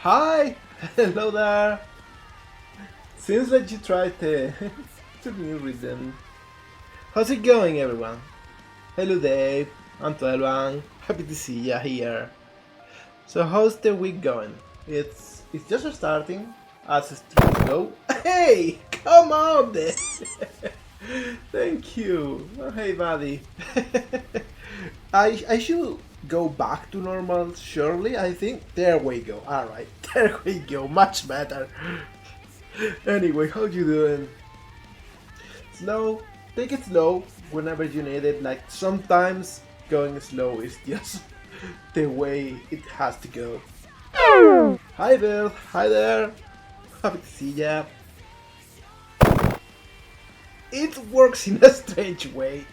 Hi! Hello there! Seems like you tried to new rhythm. How's it going, everyone? Hello, Dave. I'm 12. Happy to see ya here. So, how's the week going? It's just starting as streams go. Hey! Come on, Dave! Thank you. Oh, hey, buddy. I should go back to normal surely, I think. There we go. Alright, there we go. Much better. Anyway, how you doing? Slow. Take it slow whenever you need it. Like sometimes going slow is just the way it has to go. Hi Bill. Hi there. Happy to see ya. It works in a strange way.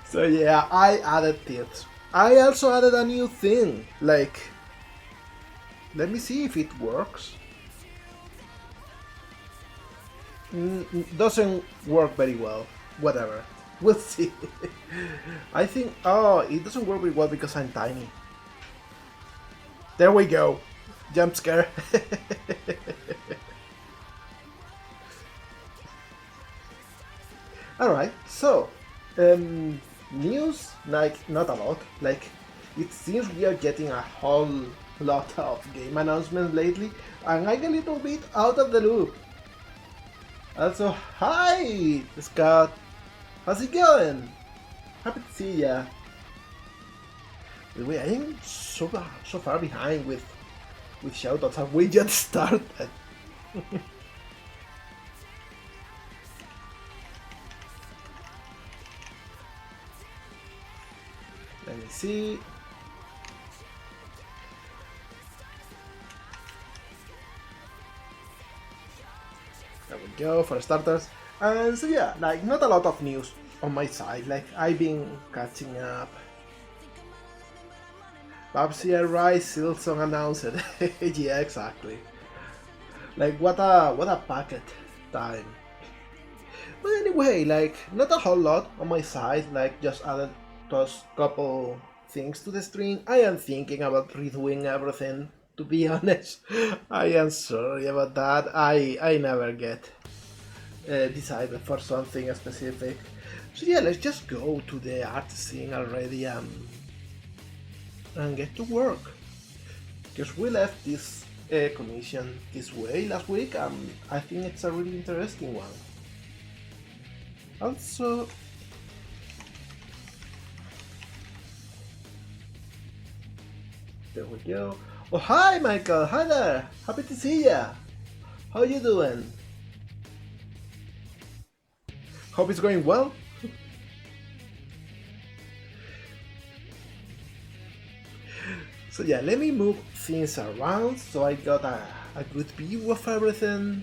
So yeah, I added tips. I also added a new thing. Like, let me see if it works. Doesn't work very well. Whatever. We'll see. I think. Oh, it doesn't work very well because I'm tiny. There we go. Jump scare. Alright, so. News, like, not a lot. Like, it seems we are getting a whole lot of game announcements lately, and I'm a little bit out of the loop. Also, hi, Scott. How's it going? Happy to see ya. By the way, I am so far behind with shoutouts. Have we just started? Let me see. There we go for starters. And so yeah, like not a lot of news on my side. Like I've been catching up. PUBG Rise Silson announced it. Yeah, exactly. Like what a packet time. But anyway, like not a whole lot on my side. Like just added those couple things to the stream. I am thinking about redoing everything. To be honest, I am sorry about that. I never get decided for something specific. So yeah, let's just go to the art scene already and get to work. Because we left this commission this way last week, and I think it's a really interesting one. Also, there we go. Oh hi Michael, hi there. Happy to see ya. How you doing? Hope it's going well. So yeah, let me move things around so I got a good view of everything,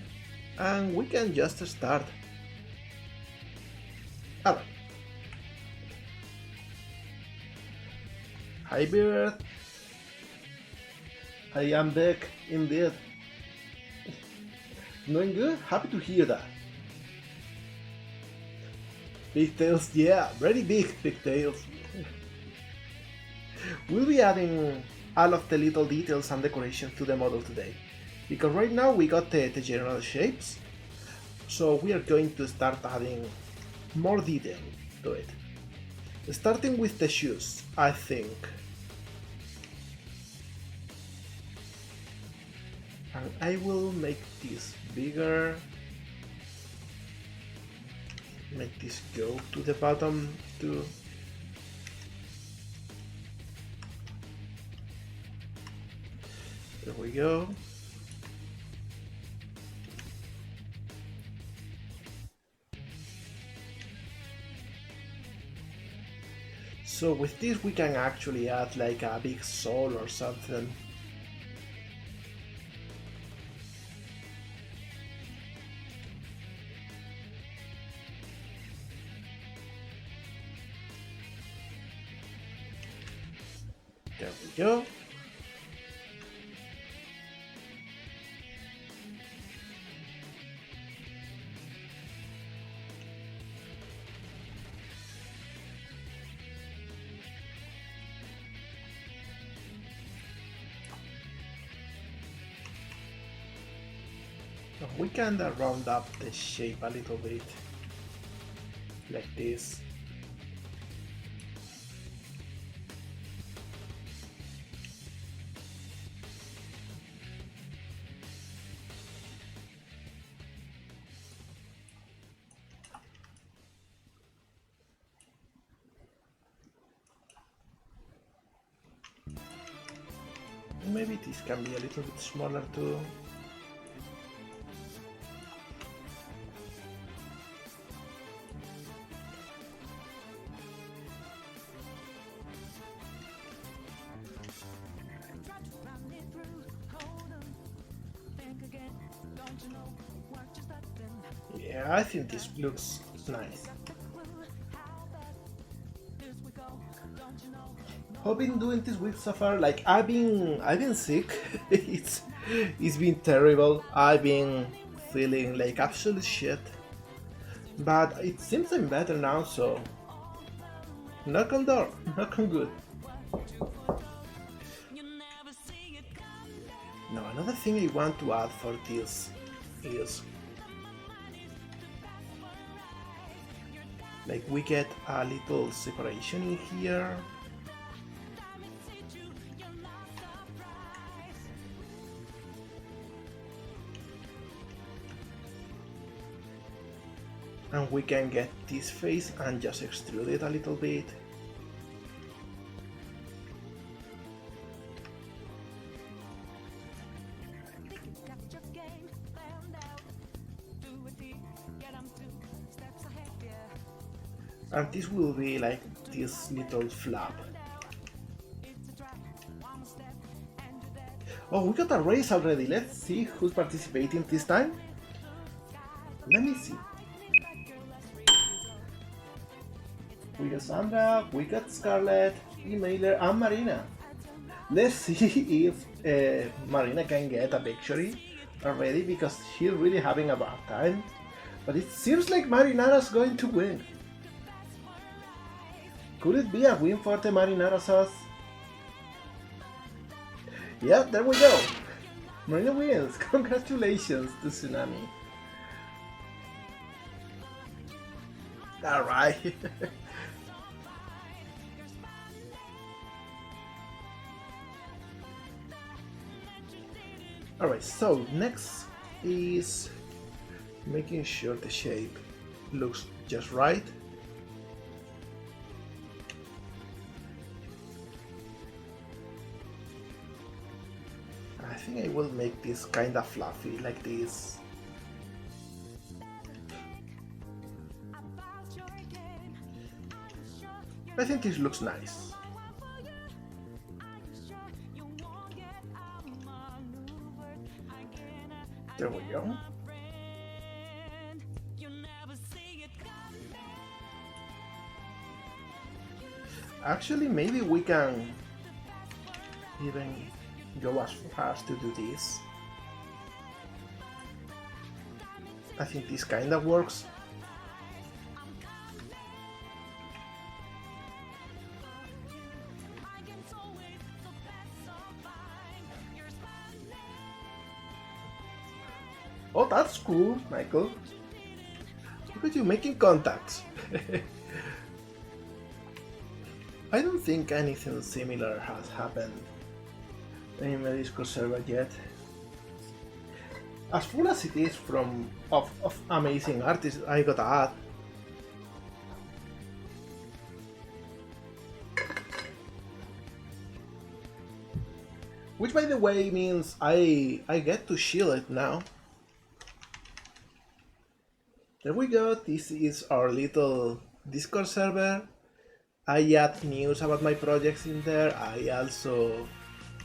and we can just start. Alright. Hi Beard. I am back indeed. Doing good? Happy to hear that. Big tails, yeah, very big tails. We'll be adding all of the little details and decorations to the model today. Because right now we got the general shapes, so we are going to start adding more detail to it. Starting with the shoes, I think. And I will make this bigger. Make this go to the bottom too. There we go. So with this we can actually add like a big soul or something. There we go. We can round up the shape a little bit, like this. Maybe this can be a little bit smaller too. Yeah, I think this looks nice. How been doing this week so far? Like I've been sick. it's been terrible. I've been feeling like absolute shit. But it seems I'm better now, so knock on door, knock on good. Now another thing I want to add for this is like we get a little separation in here. And we can get this face and just extrude it a little bit. And this will be like this little flap. Oh, we got a race already. Let's see who's participating this time. Let me see. We got Sandra, we got Scarlett, Emailer, and Marina. Let's see if Marina can get a victory already because she's really having a bad time. But it seems like Marinara's going to win. Could it be a win for the Marinara sauce? Yeah, there we go. Marina wins. Congratulations to Tsunami. Alright. Alright, so next is making sure the shape looks just right. I think I will make this kinda fluffy like this. I think this looks nice. There we go. Actually, maybe we can even go as far as to do this. I think this kinda works. Oh, that's cool, Michael. Look at you making contacts. I don't think anything similar has happened in my Discord server yet. As full as it is of amazing artists, I gotta add. Which, by the way, means I get to shield it now. There we go, this is our little Discord server. I add news about my projects in there, I also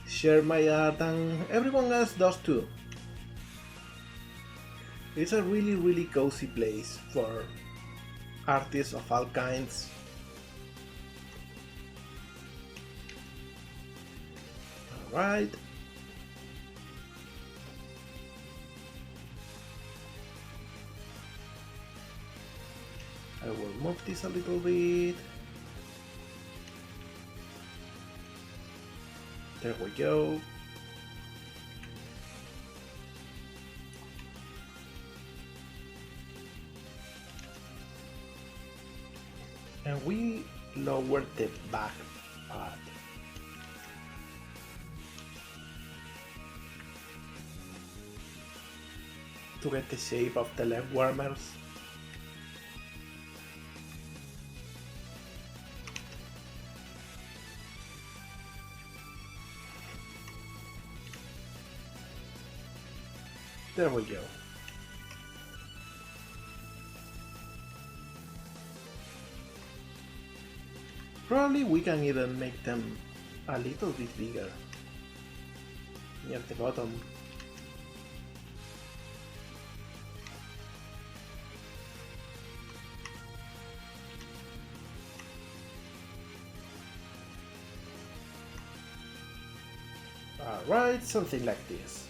share my art and everyone else does too. It's a really cozy place for artists of all kinds. Alright. I will move this a little bit. There we go. And we lower the back part. To get the shape of the leg warmers. There we go. Probably we can even make them a little bit bigger near the bottom. Alright, something like this.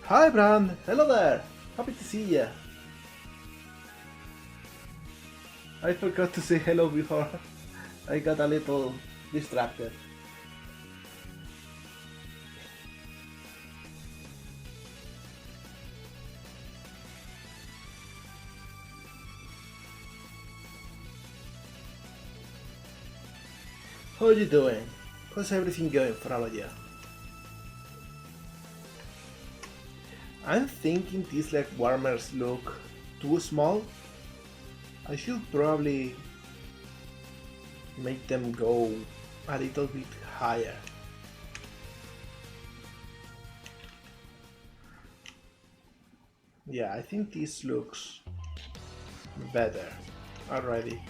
Hi Bran, hello there, happy to see you. I forgot to say hello before, I got a little distracted. How are you doing? How's everything going for all of you? I'm thinking these leg warmers look too small. I should probably make them go a little bit higher. Yeah, I think this looks better already.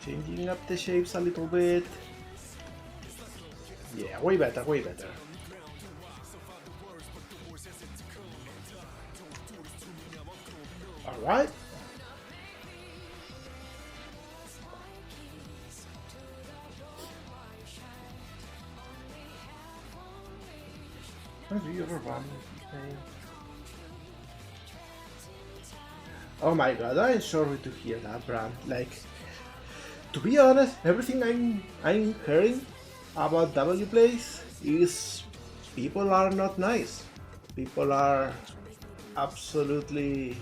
Changing up the shapes a little bit. Yeah, way better, way better. Alright. Have you ever run this game? Oh my god, I'm sorry to hear that, Bran. Like, to be honest, everything I'm hearing about W plays is people are not nice. People are absolutely,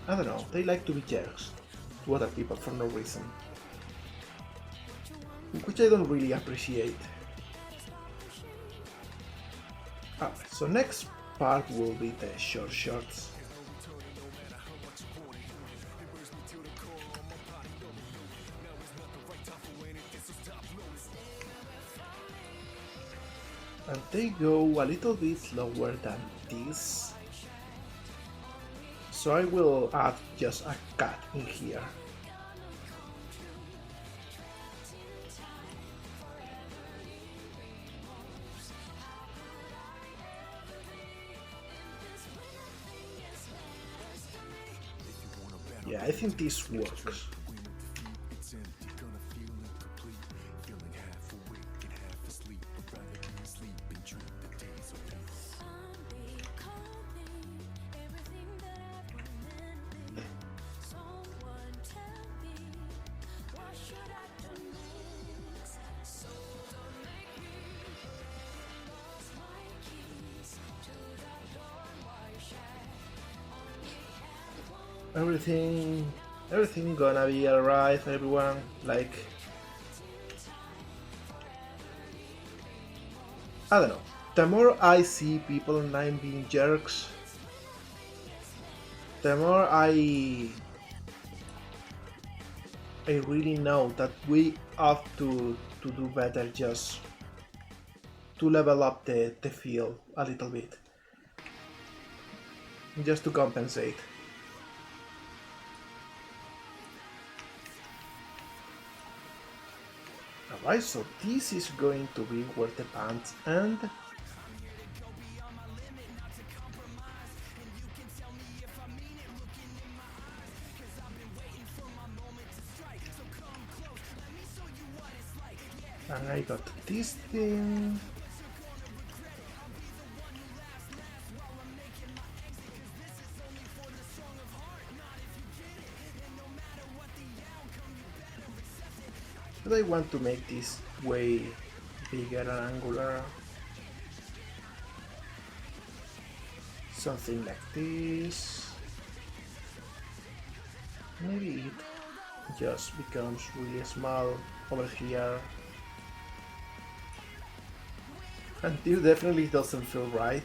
I don't know, they like to be jerks to other people for no reason, which I don't really appreciate. Alright, so next part will be the short shorts. And they go a little bit lower than this, so I will add just a cut in here. Yeah, I think this works. Everything gonna be alright, everyone. Like, I don't know. The more I see people online being jerks, the more I really know that we have to do better, just to level up the field a little bit, just to compensate. Alright, so this is going to be where the pants end. And I got this thing. but I want to make this way bigger and angular. Something like this. Maybe it just becomes really small over here. And this definitely doesn't feel right.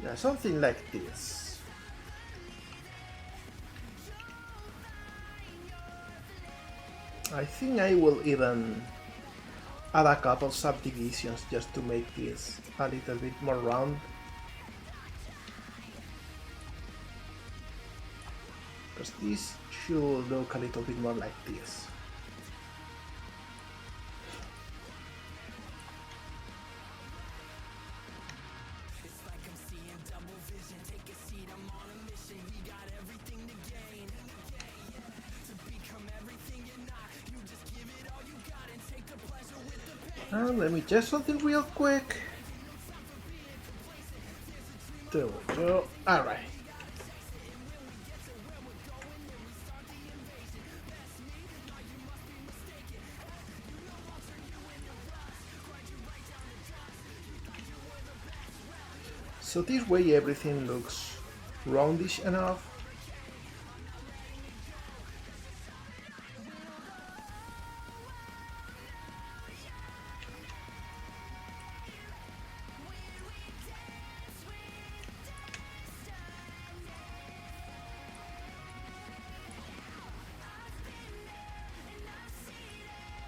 Yeah, something like this. I think I will even add a couple subdivisions just to make this a little bit more round. Because this should look a little bit more like this. And let me test something real quick. There we go. Alright. So this way everything looks roundish enough.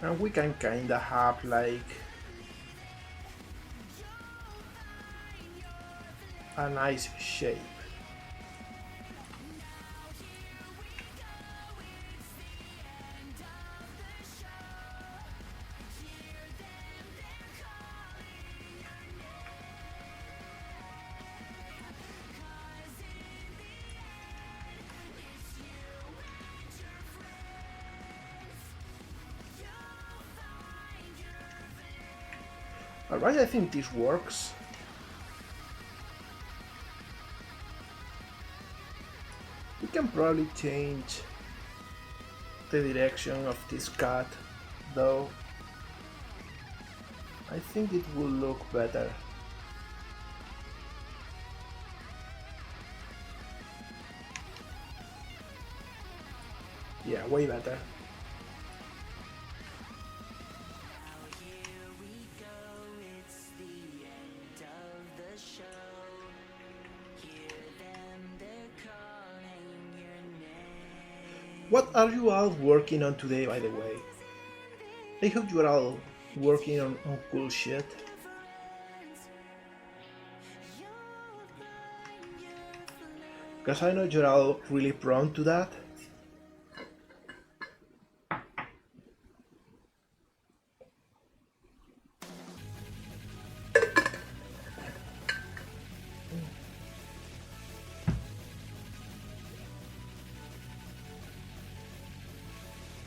And we can kinda have like a nice shape. Alright, I think this works. We can probably change the direction of this cut, though. I think it will look better. Yeah, way better. What are you all working on today, by the way? I hope you are all working on cool shit. Because I know you're all really prone to that.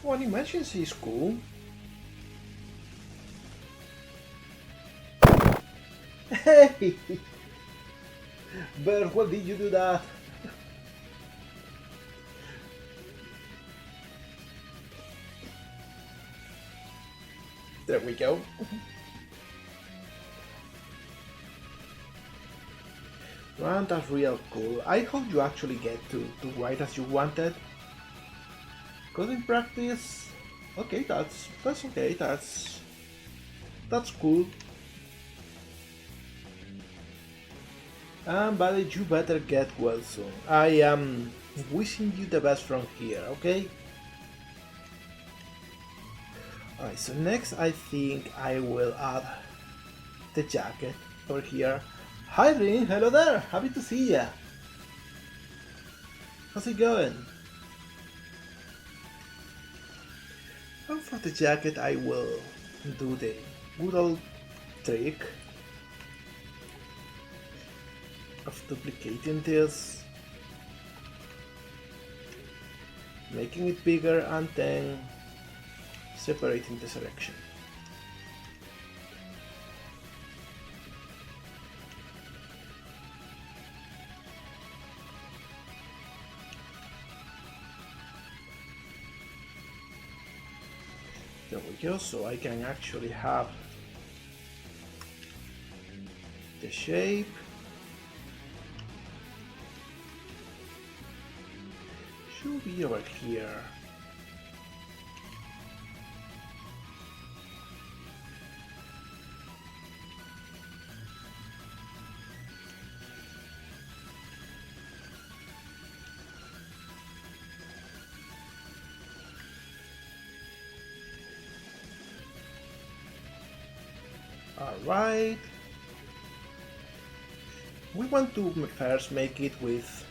Well, animations is cool. Hey! But what did you do that? There we go. Man, that's real cool. I hope you actually get to write as you wanted. Coding practice. Okay, that's okay. That's cool. Buddy, you better get well soon. I am wishing you the best from here. Okay. Alright, so next I think I will add the jacket over here. Hi Rin, hello there, happy to see ya. How's it going? And for the jacket I will do the good old trick of duplicating this, making it bigger and then separating the selection. go, so I can actually have the shape. Should be over here. Alright. We want to first make it with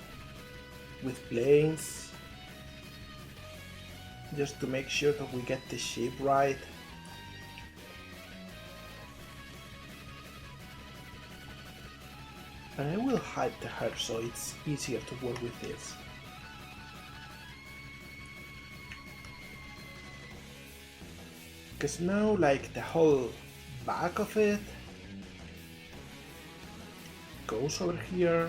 planes, just to make sure that we get the shape right. And I will hide the head so it's easier to work with this. Because now, like, the whole back of it goes over here.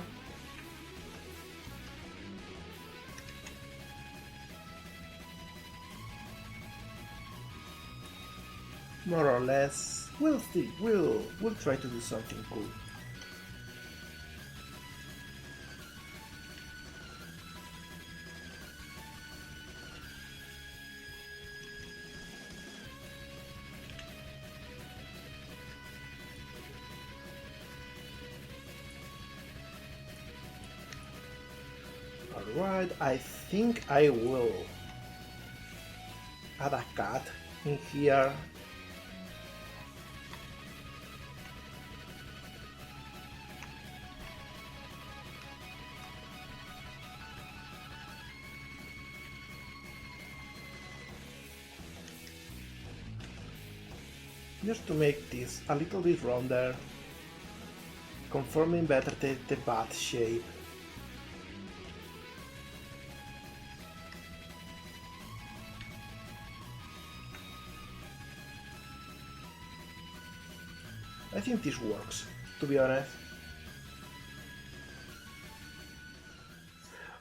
More or less. We'll see. We'll try to do something cool. Alright, I think I will add a cat in here. Just to make this a little bit rounder, conforming better the bat shape. I think this works, to be honest.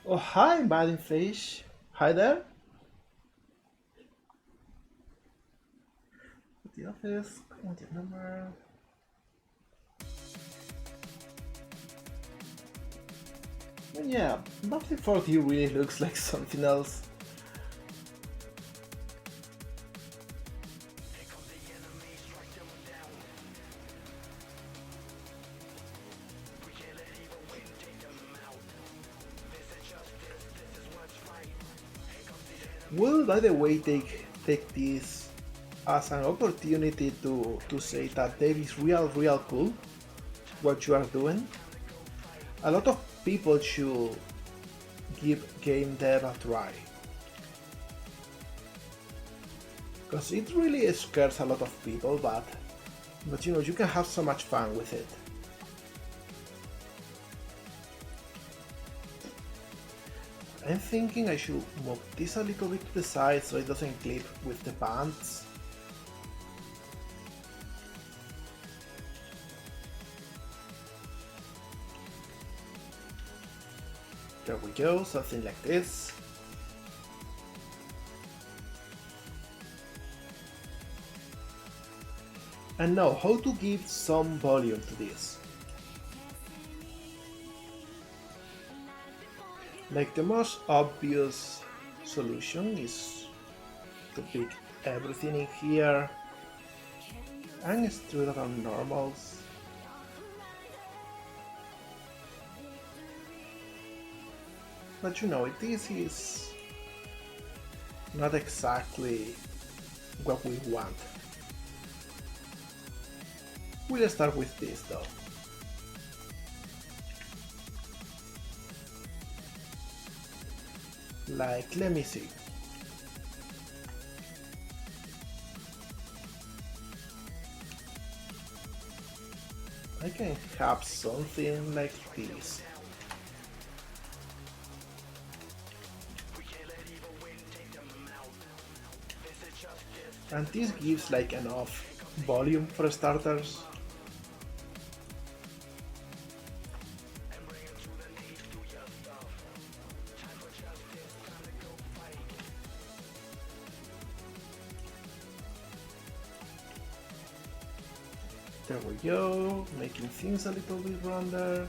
Oh, hi, Badding Fish. Hi there. The office, contact number. But yeah, Battlefield 40 really looks like something else. Will, by the way, take this as an opportunity to say that that is real cool what you are doing. A lot of people should give game dev a try, because it really scares a lot of people, but you know, you can have so much fun with it. I'm thinking I should move this a little bit to the side so it doesn't clip with the pants. There we go, something like this. And now, how to give some volume to this? Like, the most obvious solution is to pick everything in here and extrude it on normals. But you know, this is not exactly what we want. We'll start with this though. Like, let me see. I can have something like this. And this gives like enough volume for starters. There we go, making things a little bit rounder.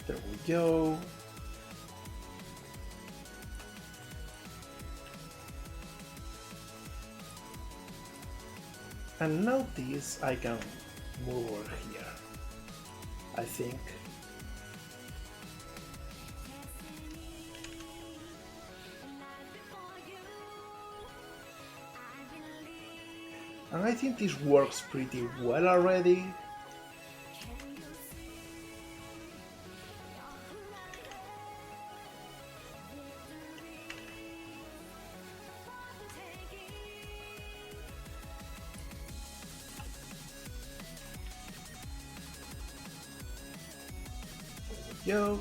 There we go. And now this I can move over here, I think. And I think this works pretty well already. Yo.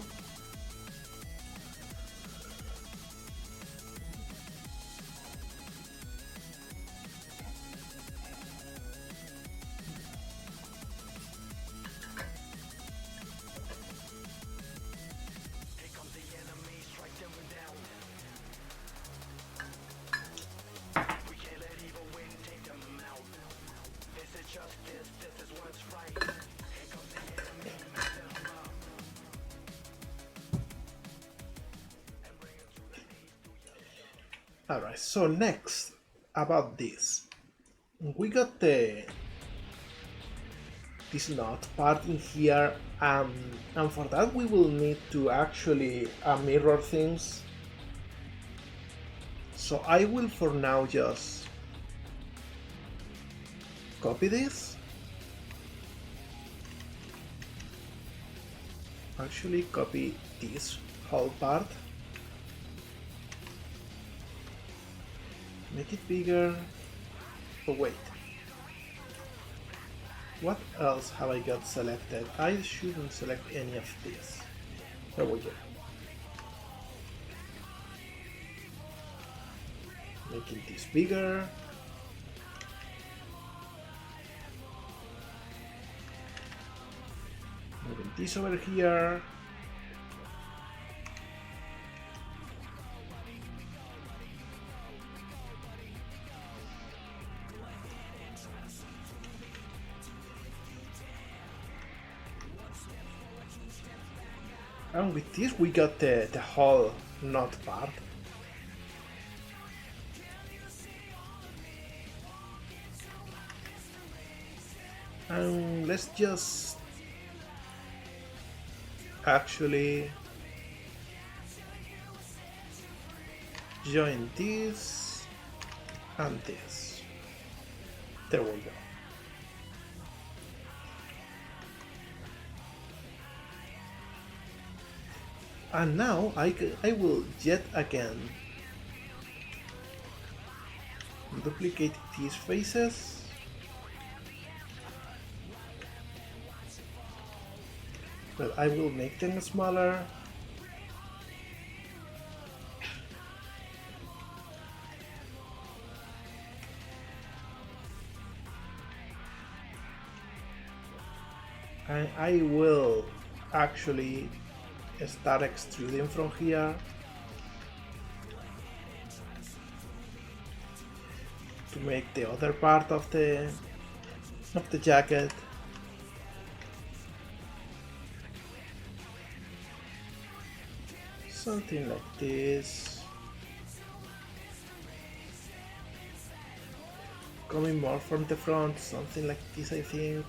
Alright, so next about this. We got this knot part in here, and for that we will need to actually mirror things. So I will for now just copy this. Actually copy this whole part. Make it bigger. Oh wait. What else have I got selected? I shouldn't select any of this. There we go. Making this bigger. Moving this over here. And with this we got the whole knot part. And let's just actually join this and this. There we go. And now I will yet again duplicate these faces. But I will make them smaller. And I will actually start extruding from here to make the other part of the jacket. Something like this. Coming more from the front, something like this, I think.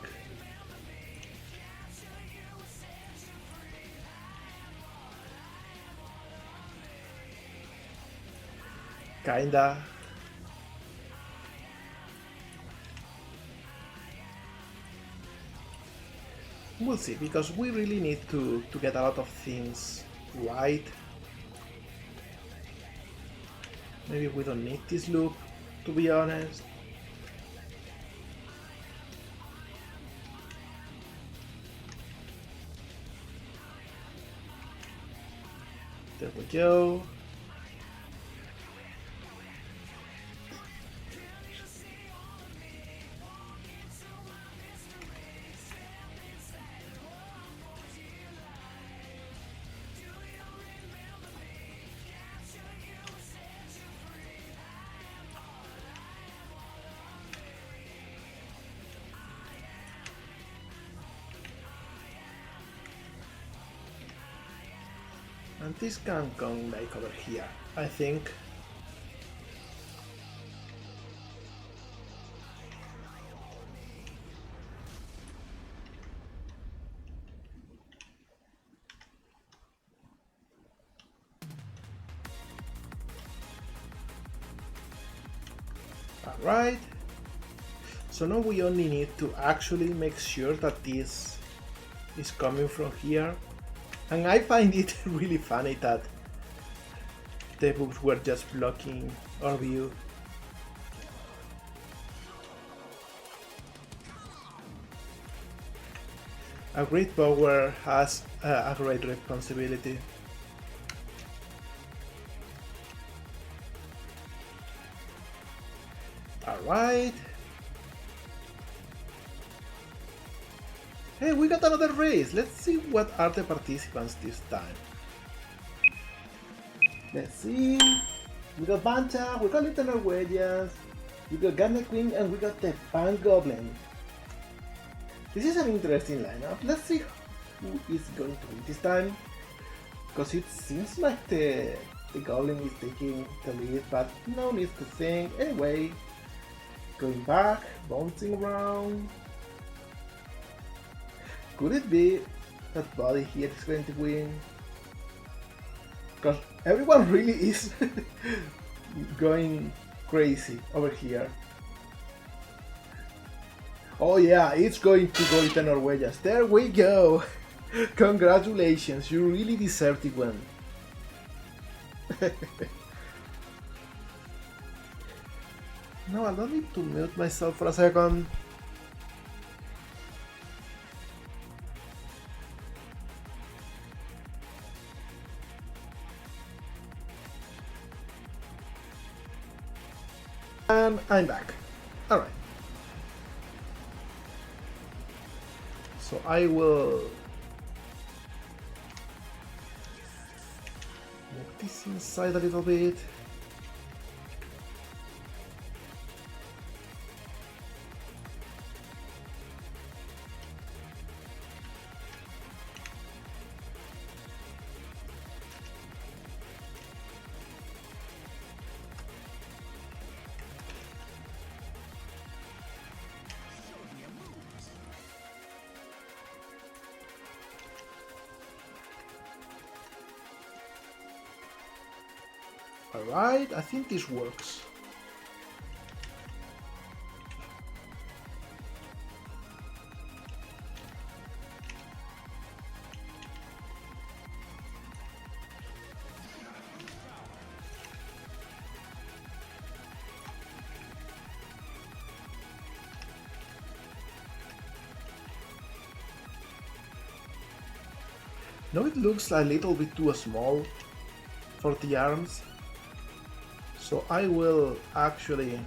Kinda. We'll see, because we really need to get a lot of things right. Maybe we don't need this loop, to be honest. There we go. And this can come like over here, I think. Alright. So now we only need to actually make sure that this is coming from here. And I find it really funny that the books were just blocking our view. A great power has a great responsibility. Alright. Hey, we got another race. Let's see what are the participants this time. Let's see. We got Bancha, we got Little Norwegians, we got Garnet Queen, and we got the Pan Goblin. This is an interesting lineup. Let's see who is going to win this time. Because it seems like the Goblin is taking the lead, but no need to think. Anyway, going back, bouncing around. Could it be that Buddy here is going to win? Because everyone really is going crazy over here. Oh yeah, it's going to go to Norwegians. There we go! Congratulations, you really deserve to win. No, I don't need to mute myself for a second. And I'm back. Alright. So I will move this inside a little bit. Alright, I think this works. Now it looks a little bit too small for the arms. So I will actually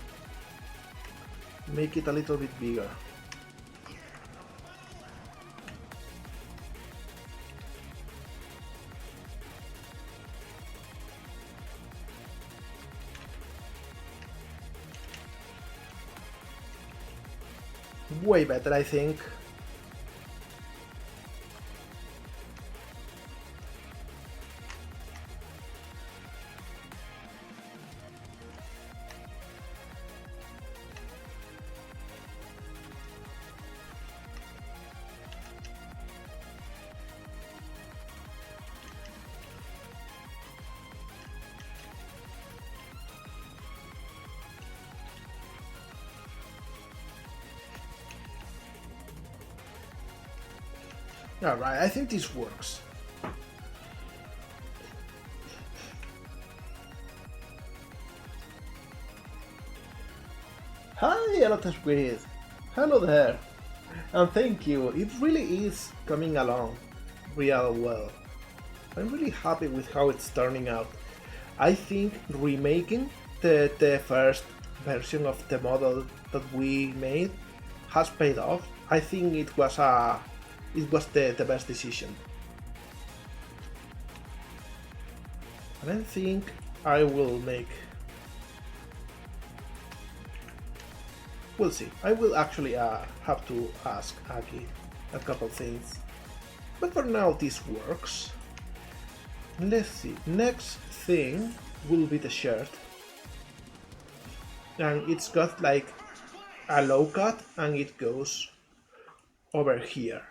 make it a little bit bigger. Way better, I think. Alright, I think this works. Hi, a lot of squid. Hello there. And thank you, it really is coming along real well. I'm really happy with how it's turning out. I think remaking the first version of the model that we made has paid off. I think it was the best decision. And I think I will make... We'll see. I will actually have to ask Aki a couple things. But for now this works. Let's see, next thing will be the shirt, and it's got like a low cut and it goes over here.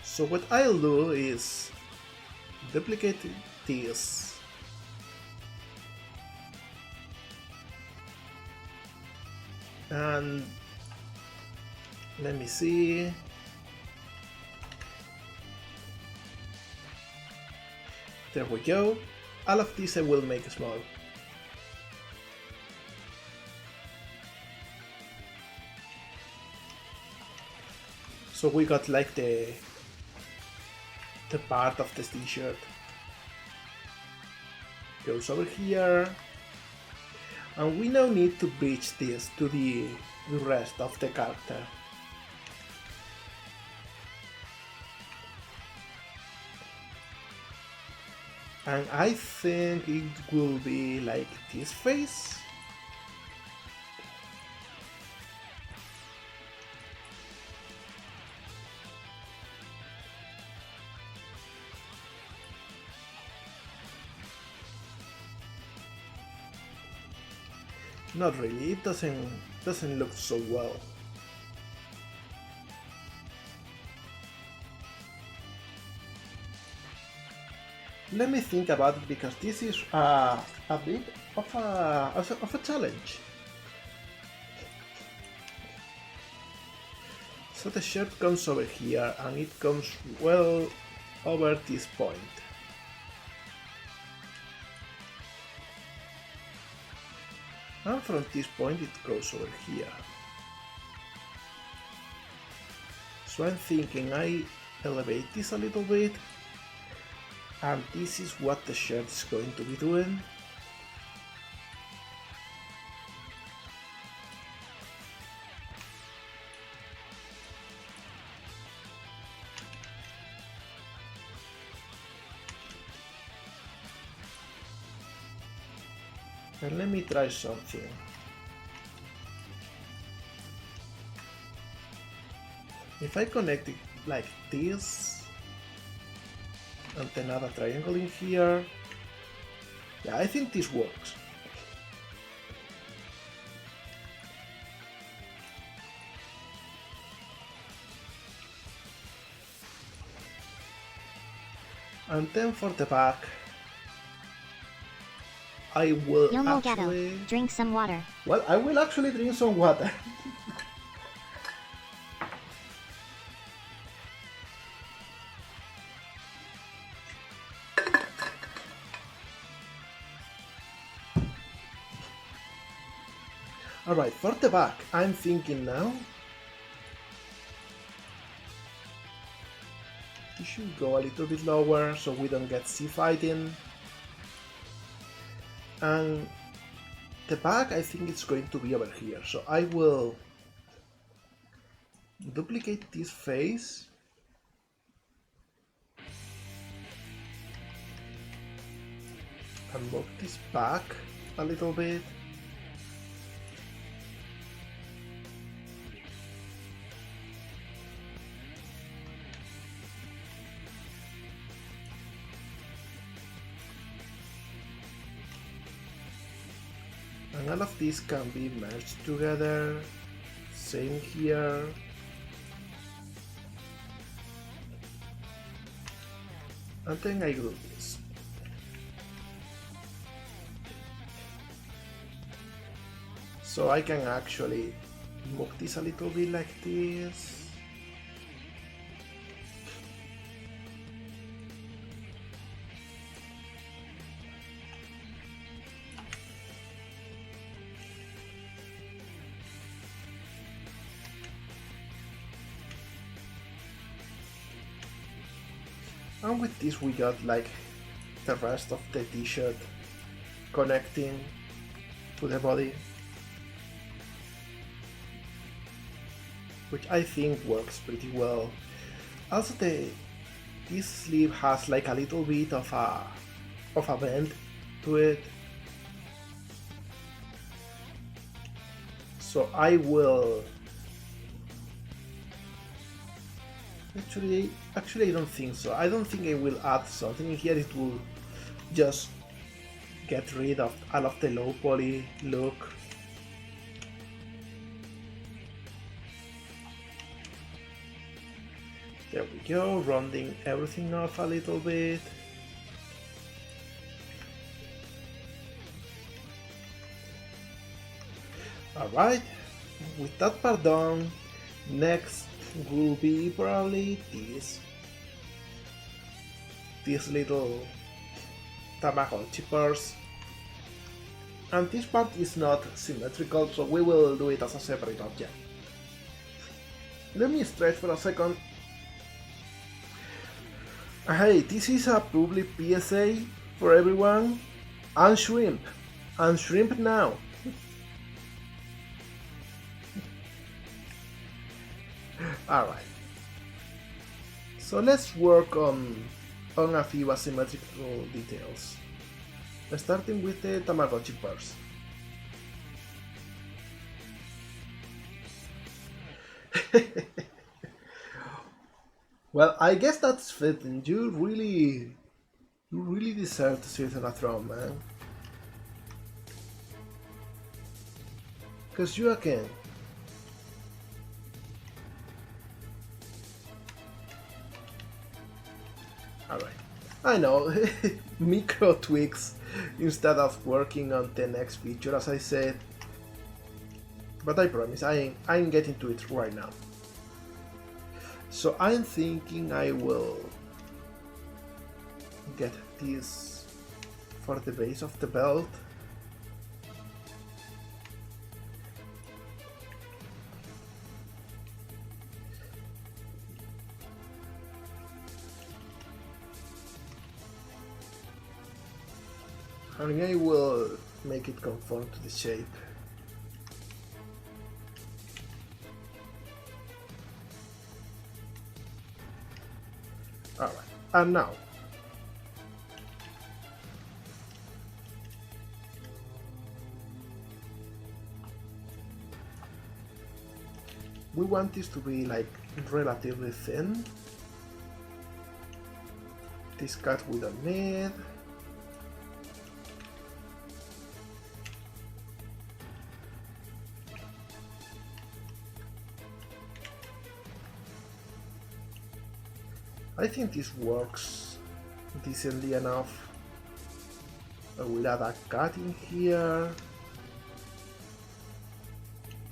So what I'll do is duplicate this and let me see. There we go. All of this I will make small. So we got like the part of the t-shirt goes over here, and we now need to bridge this to the rest of the character. And I think it will be like this face. Not really, it doesn't look so well. Let me think about it, because this is a bit of a challenge. So the shirt comes over here and it comes well over this point. And from this point it goes over here. So I'm thinking I elevate this a little bit, and this is what the shirt is going to be doing. And let me try something. If I connect it like this, and then add a triangle in here, yeah, I think this works. And then for the back, I will actually drink some water. Well, I will actually drink some water. Alright, for the back, I'm thinking now we should go a little bit lower so we don't get sea fighting. And the back, I think it's going to be over here, so I will duplicate this face and move this back a little bit. And all of these can be merged together. Same here. And then I group this. So I can actually move this a little bit like this. And with this we got like the rest of the t-shirt connecting to the body, which I think works pretty well. Also this sleeve has like a little bit of a bend to it, so I will Actually, I don't think so. I don't think I will add something in here. It will just get rid of all of the low poly look. There we go, rounding everything off a little bit. Alright, with that part done, next will be probably this little Tamagotchi purse. And this part is not symmetrical, so we will do it as a separate object. Let me stretch for a second. Hey, this is a public PSA for everyone. Unshrimp. Unshrimp now. Alright. So let's work on a few asymmetrical details. Starting with the Tamagotchi purse. Well, I guess that's fitting. You really deserve to sit on a throne, man. Cause you can. Alright. I know, micro tweaks instead of working on the next feature, as I said. But I promise, I ain't getting to it right now. So I'm thinking I will get this for the base of the belt. And I will make it conform to the shape. Alright, and now we want this to be like relatively thin. This cut we don't need. I think this works decently enough. I will add a cut in here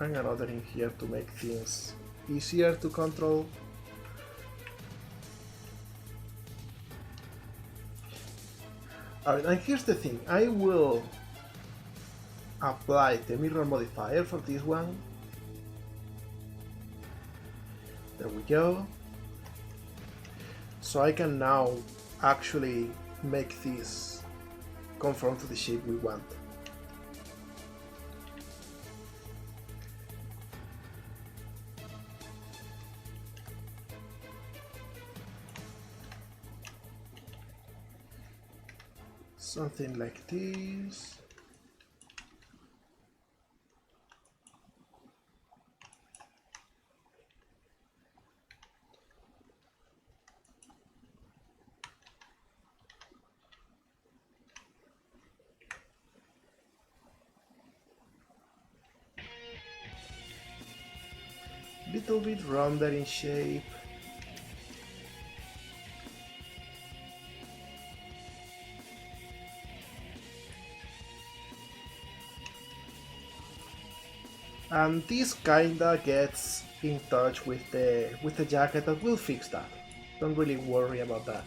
and another in here to make things easier to control. Alright, and here's the thing, I will apply the mirror modifier for this one. There we go. So I can now actually make this conform to the shape we want. Something like this. Little bit rounder in shape. And this kinda gets in touch with the jacket, and we'll fix that. Don't really worry about that.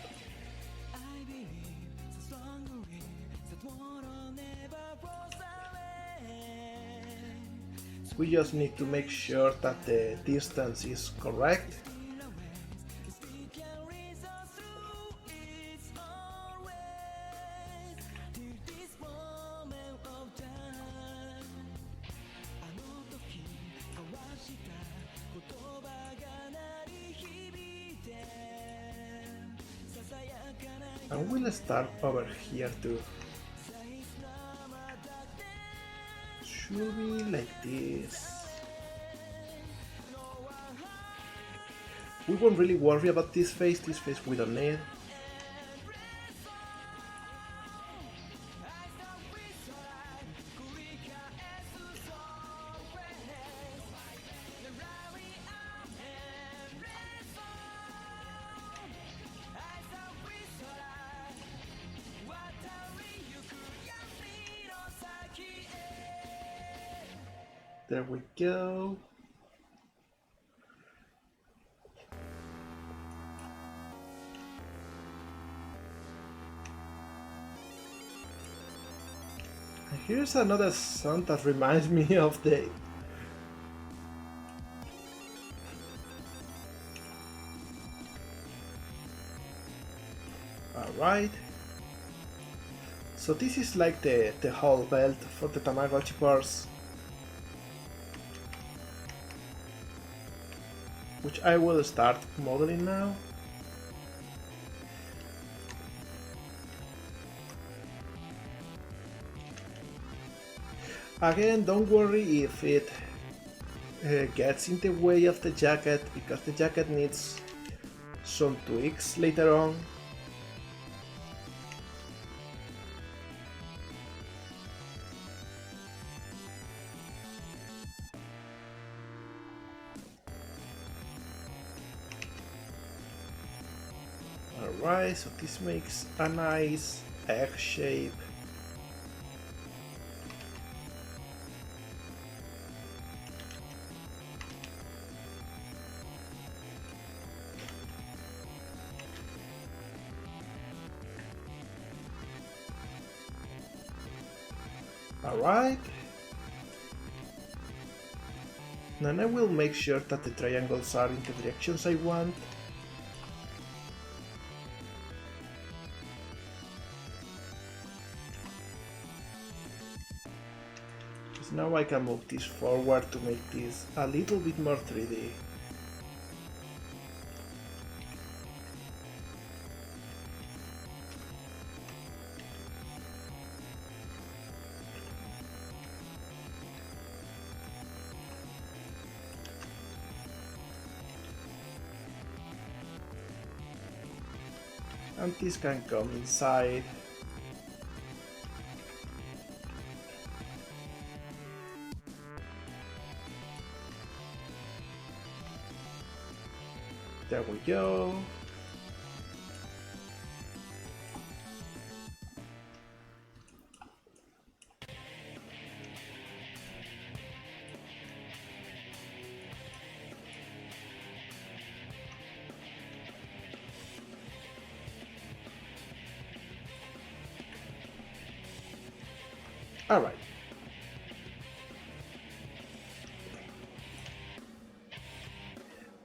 We just need to make sure that the distance is correct. And we'll start over here too. Should be like this. We won't really worry about this face we don't need. There we go. And here's another song that reminds me of the... Alright. So this is like the whole belt for the Tamagotchi purse, which I will start modeling now. Again, don't worry if it gets in the way of the jacket, because the jacket needs some tweaks later on. Alright, so this makes a nice egg shape. Alright. Then I will make sure that the triangles are in the directions I want. So now I can move this forward to make this a little bit more 3D. And this can come inside. There we go. All right.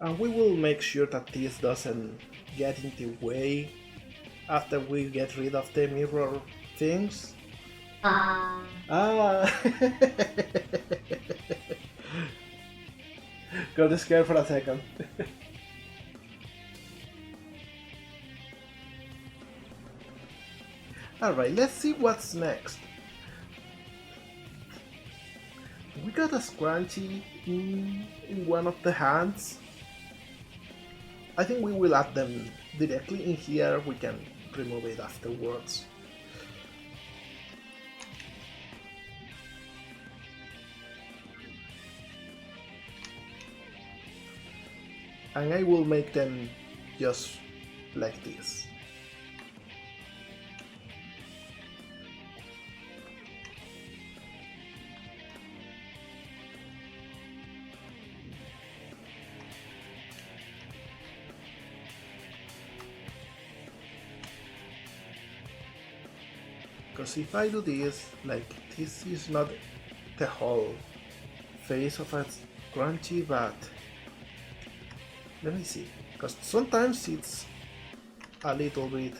And we will make sure that this doesn't get in the way after we get rid of the mirror things. Ah. Got scared for a second. Alright, let's see what's next. We got a scrunchie in one of the hands. I think we will add them directly in here, we can remove it afterwards. And I will make them just like this. Because if I do this, like, this is not the whole face of a scrunchie, but let me see, because sometimes it's a little bit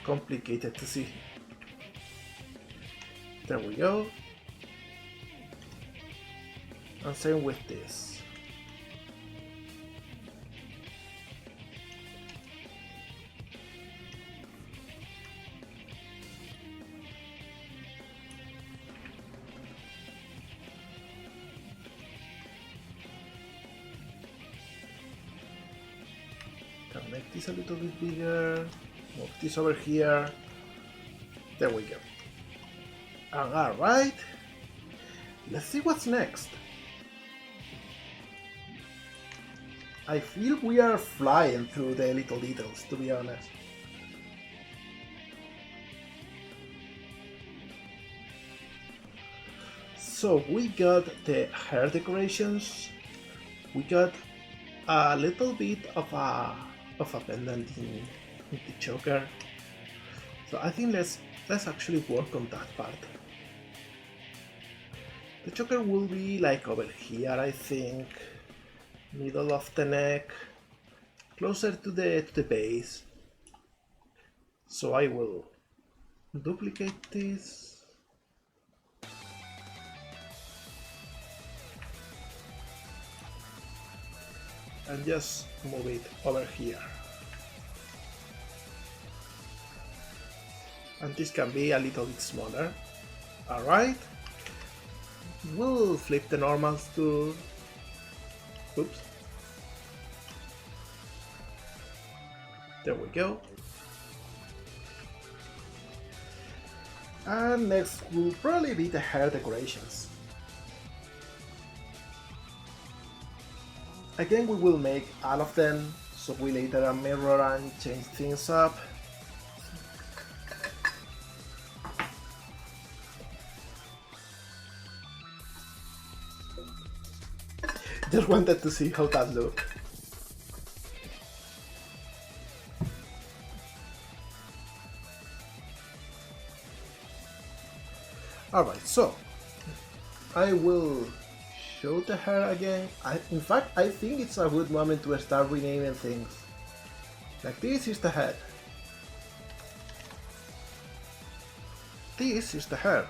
complicated to see. There we go. And same with this. can make this a little bit bigger. Move this over here. There we go. And alright, let's see what's next. I feel we are flying through the little details, to be honest. So we got the hair decorations. We got a little bit of a pendant in the choker. So I think let's actually work on that part. The choker will be like over here, I think. Middle of the neck, closer to the base. So I will duplicate this. And just move it over here. And this can be a little bit smaller. Alright. We'll flip the normals to... Oops. There we go. And next will probably be the hair decorations. Again, we will make all of them, so we later mirror and change things up. Just wanted to see how that looked. Alright, so I will show the hair again. In fact, I think it's a good moment to start renaming things. Like this is the head. This is the hair.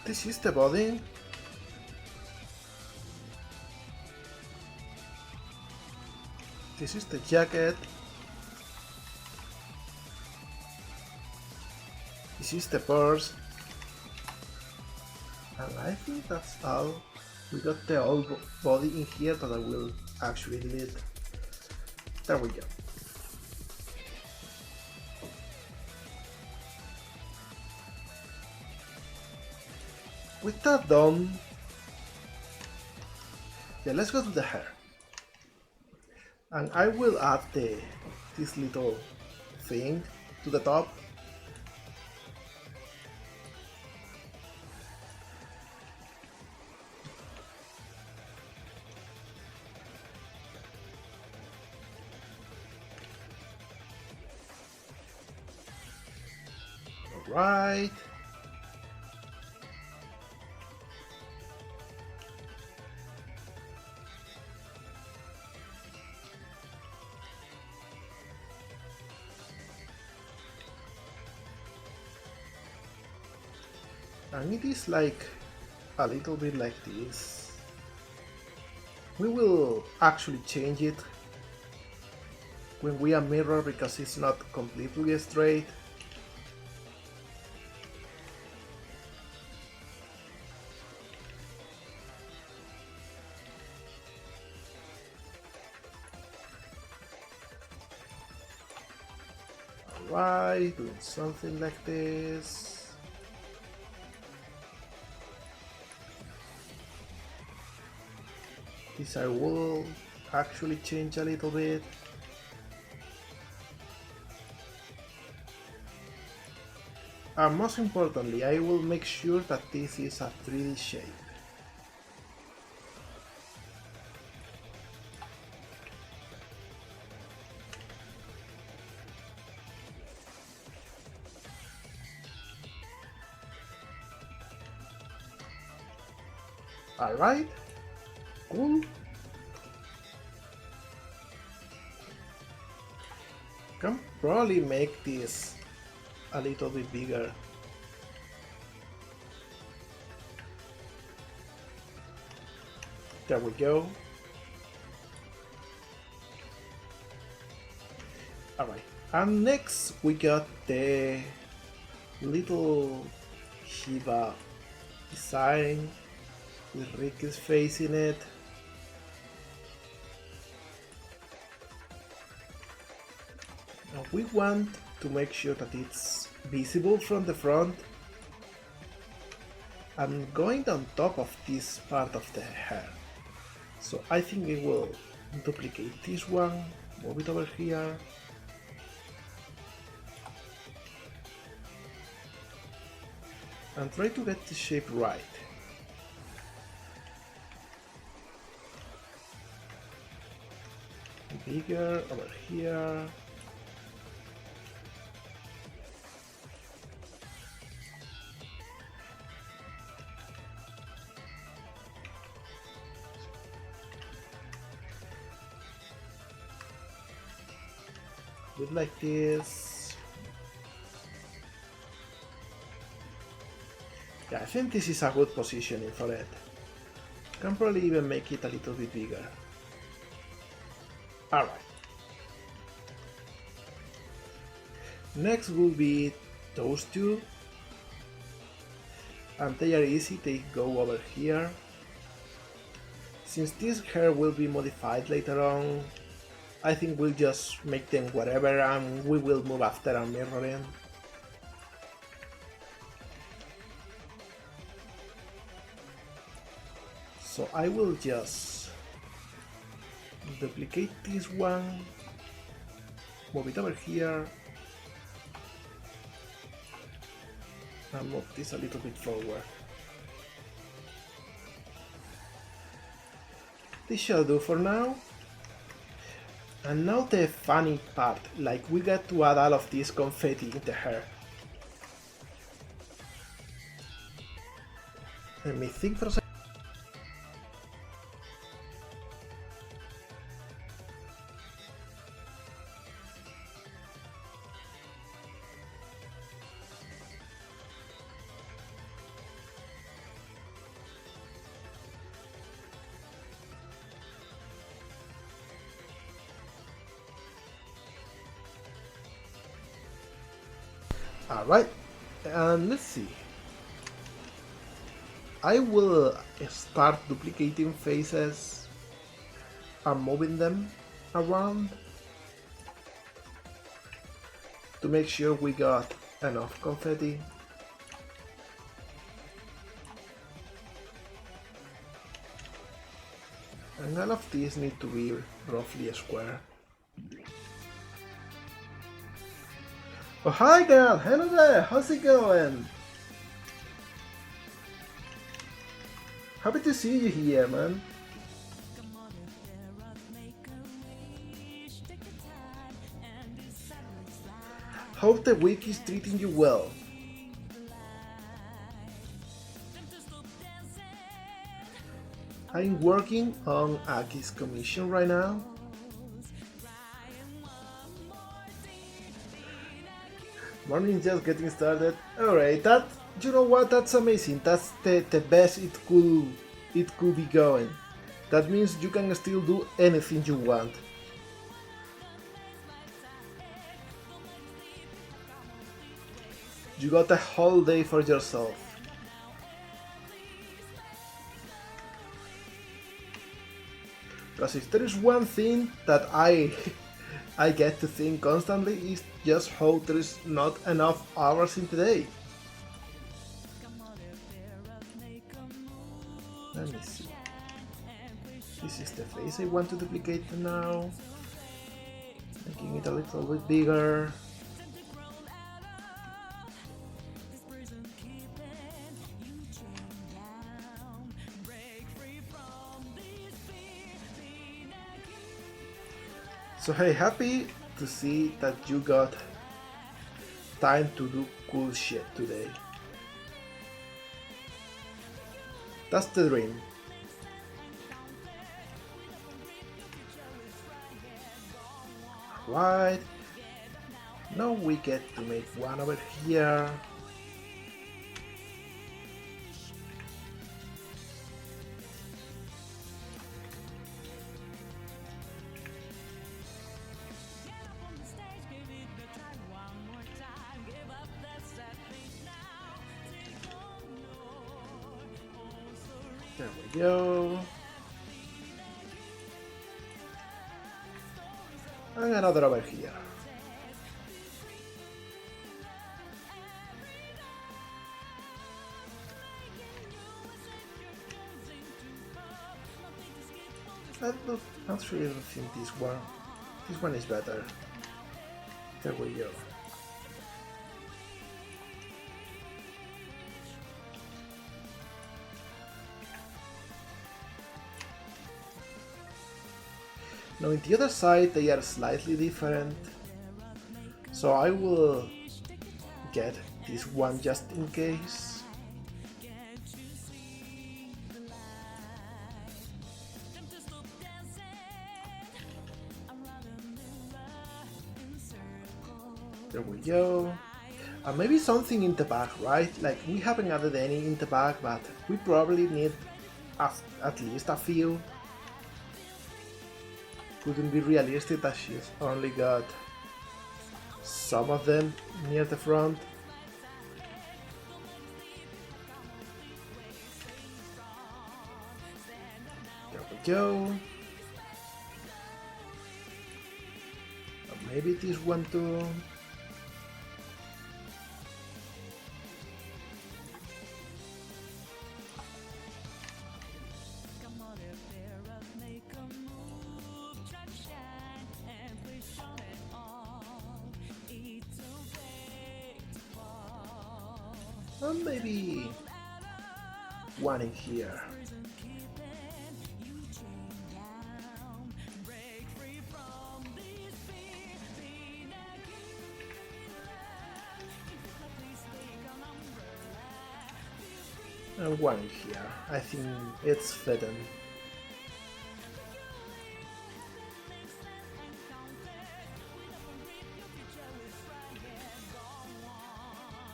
This is the body. This is the jacket. This is the purse. And I think that's all. We got the whole body in here that I will actually delete. There we go. With that done, yeah, let's go to the hair. And I will add this little thing to the top. Alright. And it is like a little bit like this. We will actually change it when we are mirror because it's not completely straight. Alright, doing something like this. This I will actually change a little bit. And most importantly, I will make sure that this is a 3D shape. Alright, cool. Can probably make this a little bit bigger. There we go. Alright, and next we got the little Shiva design with Ricky's face in it. We want to make sure that it's visible from the front. I'm going on top of this part of the hair, so I think I will duplicate this one, move it over here, and try to get the shape right. Bigger over here. Do it like this. Yeah, I think this is a good positioning for it. Can probably even make it a little bit bigger. Alright. Next will be those two. And they are easy, they go over here. Since this hair will be modified later on, I think we'll just make them whatever and we will move after our mirroring. So I will just duplicate this one, move it over here, and move this a little bit forward. This shall do for now. And now the funny part, like we get to add all of this confetti in the hair. Let me think for a second. Alright, and let's see. I will start duplicating faces and moving them around to make sure we got enough confetti. And all of these need to be roughly a square. Oh hi girl, hello there, how's it going? Happy to see you here, man. Hope the week is treating you well. I'm working on Aki's commission right now. Morning just getting started. Alright, that, you know what, that's amazing. That's the best it could be going. That means you can still do anything you want. You got a whole day for yourself. Because if there is one thing that I get to think constantly is just how there is not enough hours in the day. Let me see. This is the face I want to duplicate now. Making it a little bit bigger. So hey, happy to see that you got time to do cool shit today. That's the dream. Right. Now we get to make one over here. There we go. And another over here. Actually, I don't think this one. This one is better. There we go. Now in the other side they are slightly different. So I will get this one just in case. There we go. And maybe something in the back, right? Like we haven't added any in the back, but we probably need at least a few. Couldn't be realistic that she's only got some of them near the front. There we go. And maybe this one too. And maybe one in here. And one in here. I think it's fitting.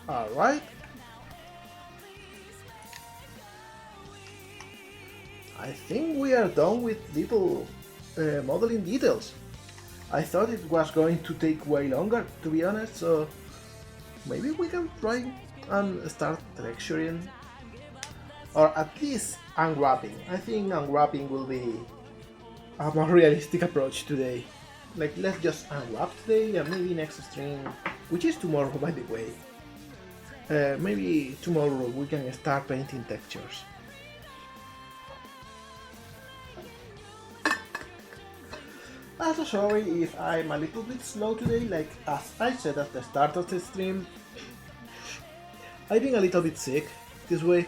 Alright. I think we are done with little modeling details. I thought it was going to take way longer, to be honest, so maybe we can try and start texturing, or at least unwrapping. I think unwrapping will be a more realistic approach today. Like, let's just unwrap today, and maybe next stream, which is tomorrow by the way, maybe tomorrow we can start painting textures. Also sorry if I'm a little bit slow today, like as I said at the start of the stream, I've been a little bit sick this week,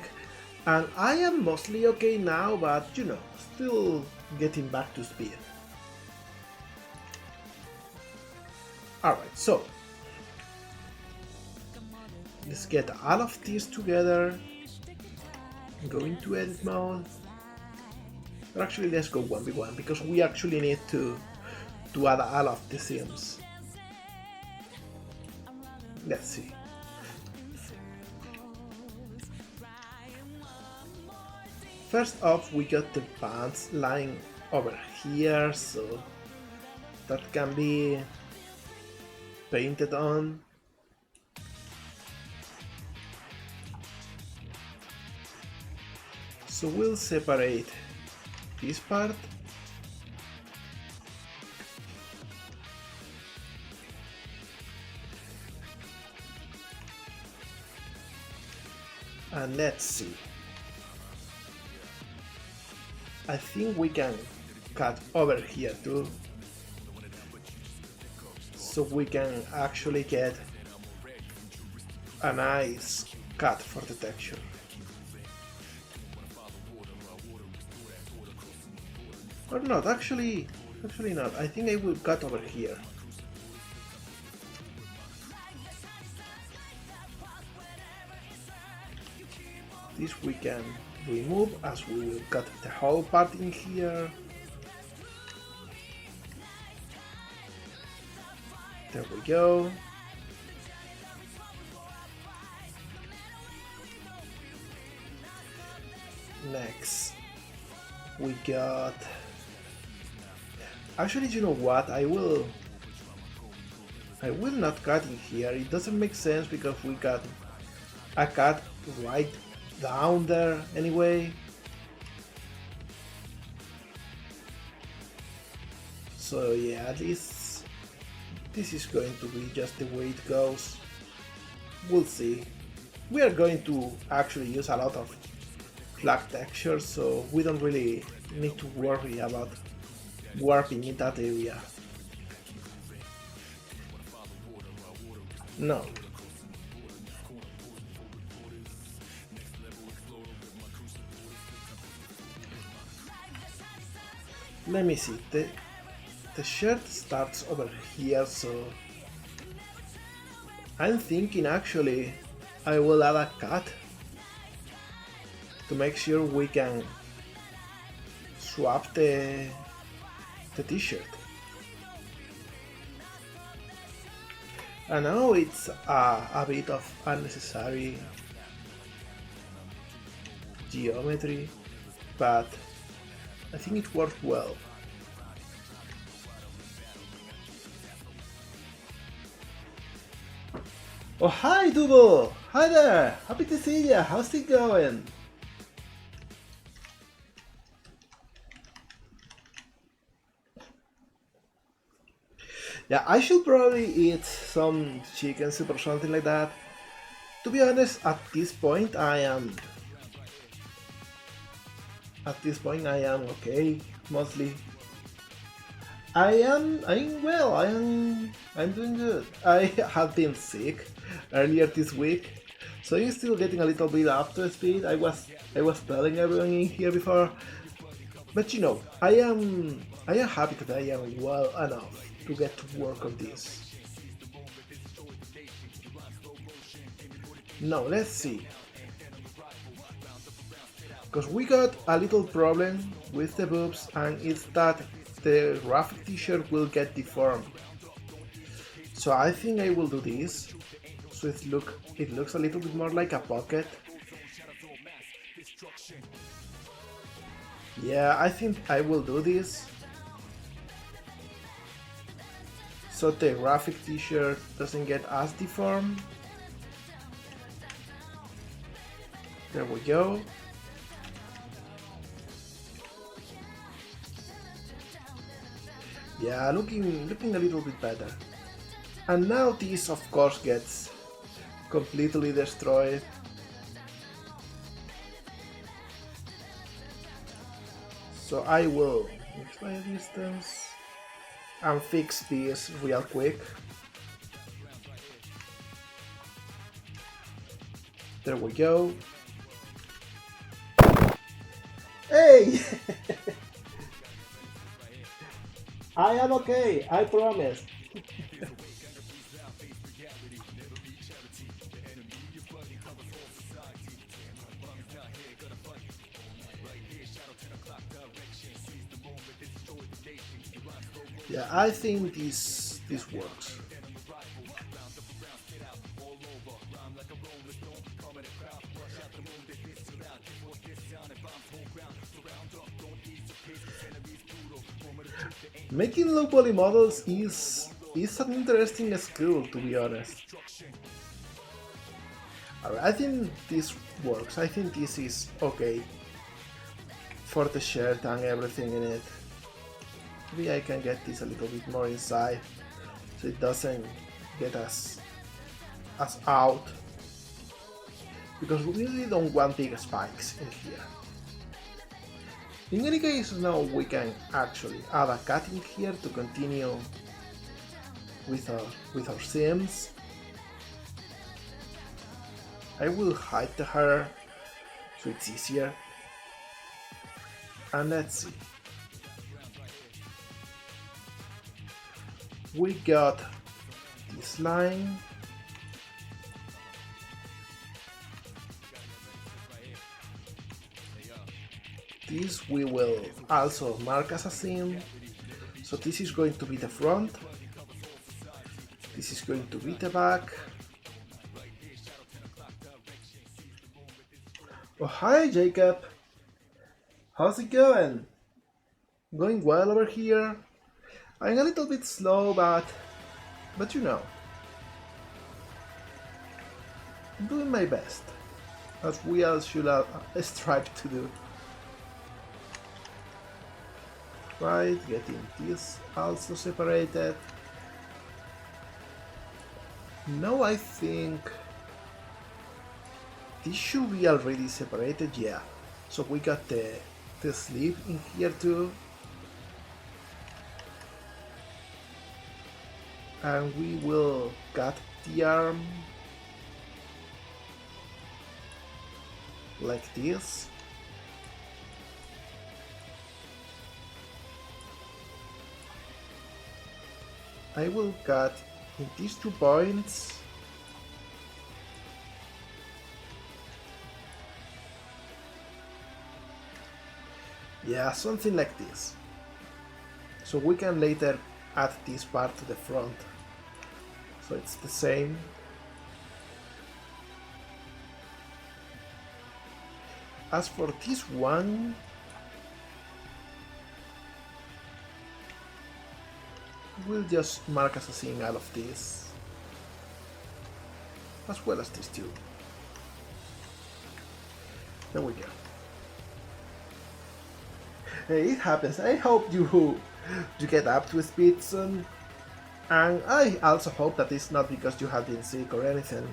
and I am mostly okay now, but you know, still getting back to speed. Alright, so let's get all of these together, go into edit mode, or actually let's go 1v1 because we actually need to add all of the seams. Let's see. First off, we got the pants lying over here, so that can be painted on. So we'll separate this part. And let's see. I think we can cut over here too, so we can actually get a nice cut for the texture. Or not, actually not. I think I will cut over here. This we can remove as we will cut the whole part in here. There we go. Next we got, actually, you know what, I will not cut in here. It doesn't make sense because we got a cut right down there anyway. So yeah, at least this is going to be just the way it goes. We'll see. We are going to actually use a lot of black texture, so we don't really need to worry about warping in that area. No. Let me see, the shirt starts over here, so I'm thinking actually I will add a cut to make sure we can swap the t-shirt. I know it's a bit of unnecessary geometry, but I think it worked well. Oh, hi, Dubo! Hi there! Happy to see ya! How's it going? Yeah, I should probably eat some chicken soup or something like that. To be honest, at this point I am okay, mostly. I'm doing good. I have been sick earlier this week, so I'm still getting a little bit up to speed. I was telling everyone in here before, but you know, I am happy that I am well enough to get to work on this. Now let's see, because we got a little problem with the boobs, and it's that the graphic t-shirt will get deformed. So I think I will do this, so it looks a little bit more like a pocket. Yeah, I think I will do this, so the graphic t-shirt doesn't get as deformed. There we go. Yeah, looking a little bit better. And now this of course gets completely destroyed. So I will mix my distance and fix this real quick. There we go. Hey! I am okay, I promise. Yeah, I think this works. Making low poly models is an interesting skill, to be honest. Alright, I think this works. I think this is okay for the shirt and everything in it. Maybe I can get this a little bit more inside so it doesn't get us out, because we really don't want big spikes in here. In any case, now we can actually add a cut in here to continue with our seams. I will hide the hair so it's easier. And let's see. We got this line. This we will also mark as a seam. So this is going to be the front. This is going to be the back. Oh, hi Jacob! How's it going? Going well over here? I'm a little bit slow, but you know, I'm doing my best, as we all should strive to do. Right, getting this also separated. Now I think this should be already separated, yeah. So we got the sleeve in here too. And we will cut the arm like this. I will cut in these 2 points. Yeah, something like this. So we can later add this part to the front. So it's the same. As for this one, we'll just mark as a seeing all of this, as well as these 2. There we go. Hey, it happens. I hope you get up to speed soon. And I also hope that it's not because you have been sick or anything.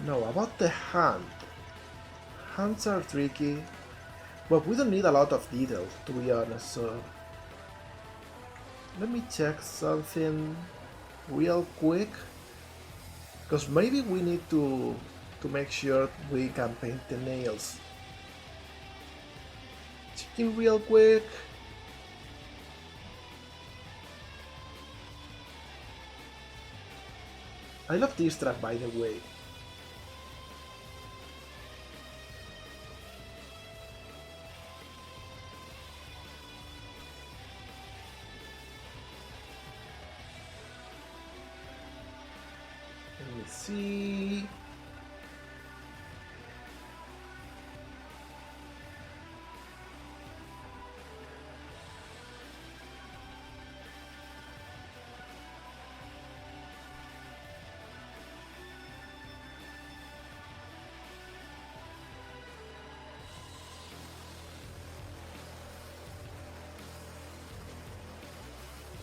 No, about the hand. Hands are tricky, but we don't need a lot of detail, to be honest, so... Let me check something real quick. Because maybe we need to make sure we can paint the nails. Checking real quick. I love this track, by the way. Let me see.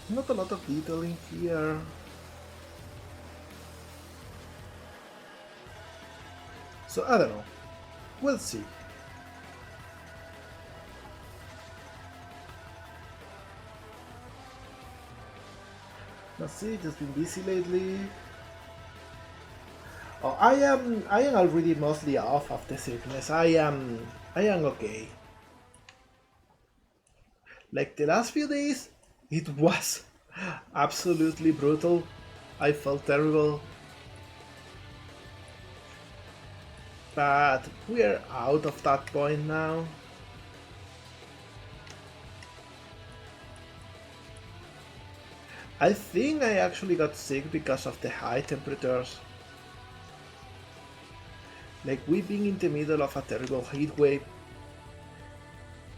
Not a lot of detail in here. So I don't know. We'll see. Let's see, just been busy lately. Oh, I am already mostly off of the sickness. I am okay. Like the last few days, it was absolutely brutal. I felt terrible. But we're out of that point now. I think I actually got sick because of the high temperatures. Like we've been in the middle of a terrible heat wave.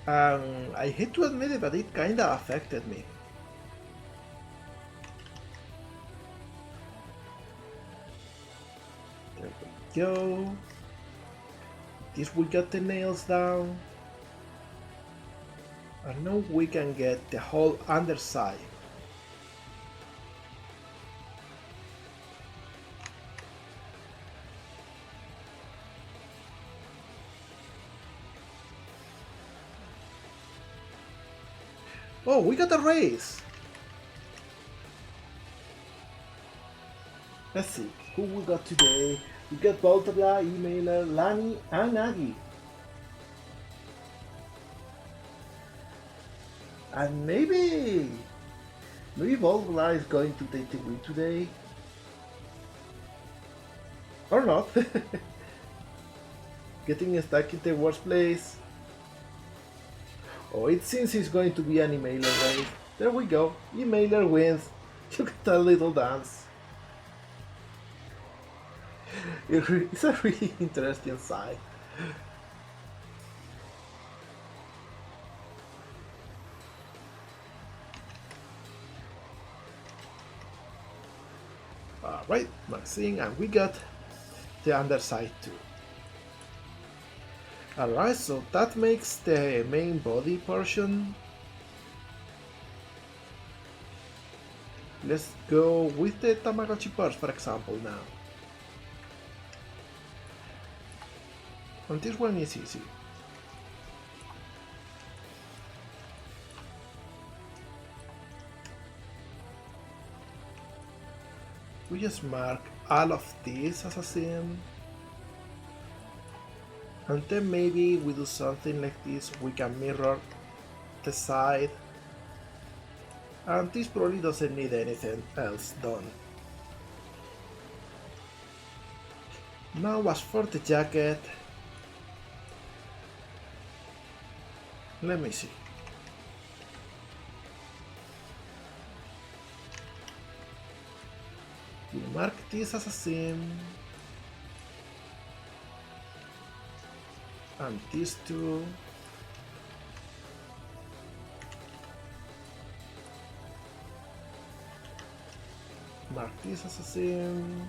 I hate to admit it, but it kinda affected me. There we go. This we got the nails down. And now we can get the whole underside. Oh, we got a race! Let's see, who we got today? We got Baltabla, Emailer, Lani, and Aggie. And maybe Baltabla is going to take the win today. Or not. Getting stuck in the worst place. Oh, it seems it's going to be an emailer race. There we go. Emailer wins. Look at that little dance. It's a really interesting sight. Alright, Maxine, and we got the underside too. Alright, so that makes the main body portion. Let's go with the Tamagotchi purse, for example, now. And this one is easy. We just mark all of these as a sim. And then maybe we do something like this, we can mirror the side. And this probably doesn't need anything else done. Now as for the jacket, let me see. We mark this as a sim. And these two. Mark this as a sim.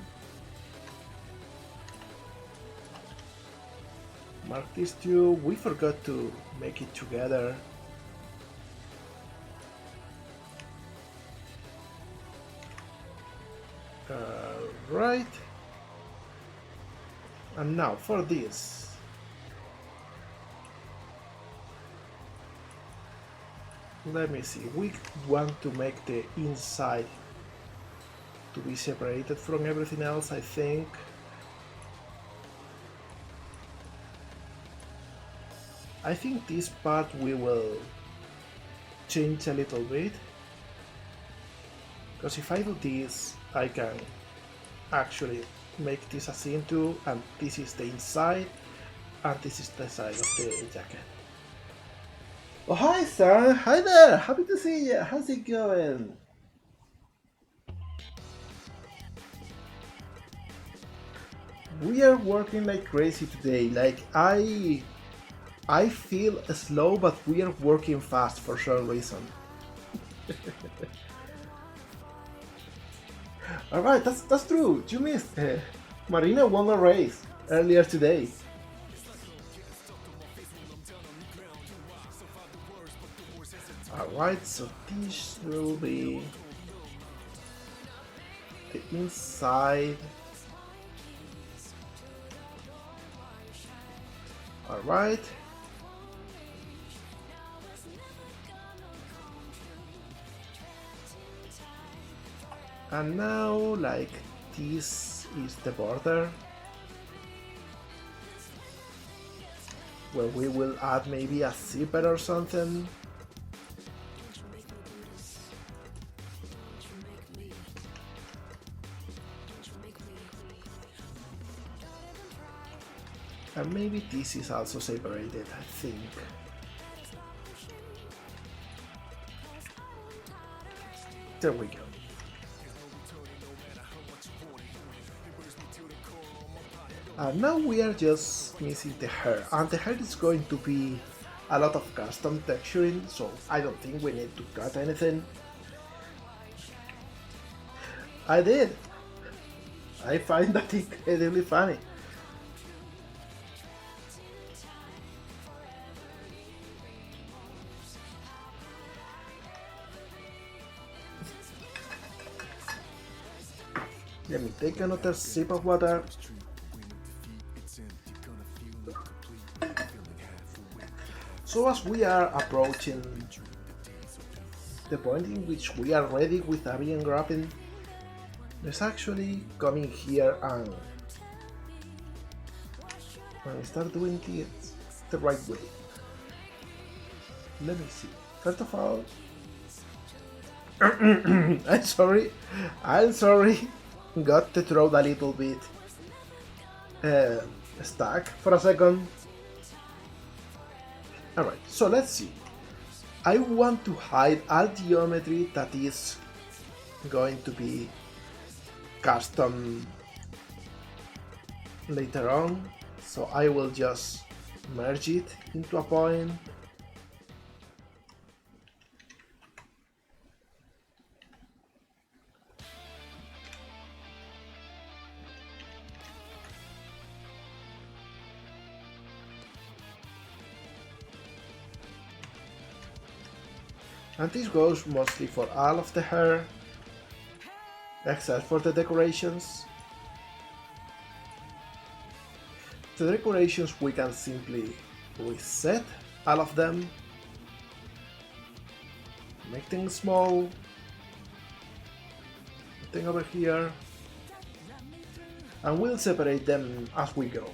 Mark these two. We forgot to make it together. Right. And now for this. Let me see. We want to make the inside to be separated from everything else, I think. I think this part we will change a little bit, because if I do this, I can actually make this a scene too, and this is the inside, and this is the side of the jacket. Oh, hi, Sam. Hi there. Happy to see you. How's it going? We are working like crazy today. Like I feel slow, but we are working fast for some reason. All right, that's true. You missed. Marina won a race earlier today. All right, so this will be the inside. All right. And now, like, this is the border, where we will add maybe a zipper or something. And maybe this is also separated, I think. There we go. Now we are just missing the hair, and the hair is going to be a lot of custom texturing, so I don't think we need to cut anything. I did! I find that incredibly funny. Let me take another sip of water. So as we are approaching the point in which we are ready with ambient wrapping, let's actually come in here and start doing it the right way. Let me see. First of all, I'm sorry, got the throat a little bit stuck for a second. Alright, so let's see. I want to hide all geometry that is going to be custom later on, so I will just merge it into a point. And this goes mostly for all of the hair, except for the decorations. The decorations we can simply reset all of them, make things small, thing over here, and we'll separate them as we go.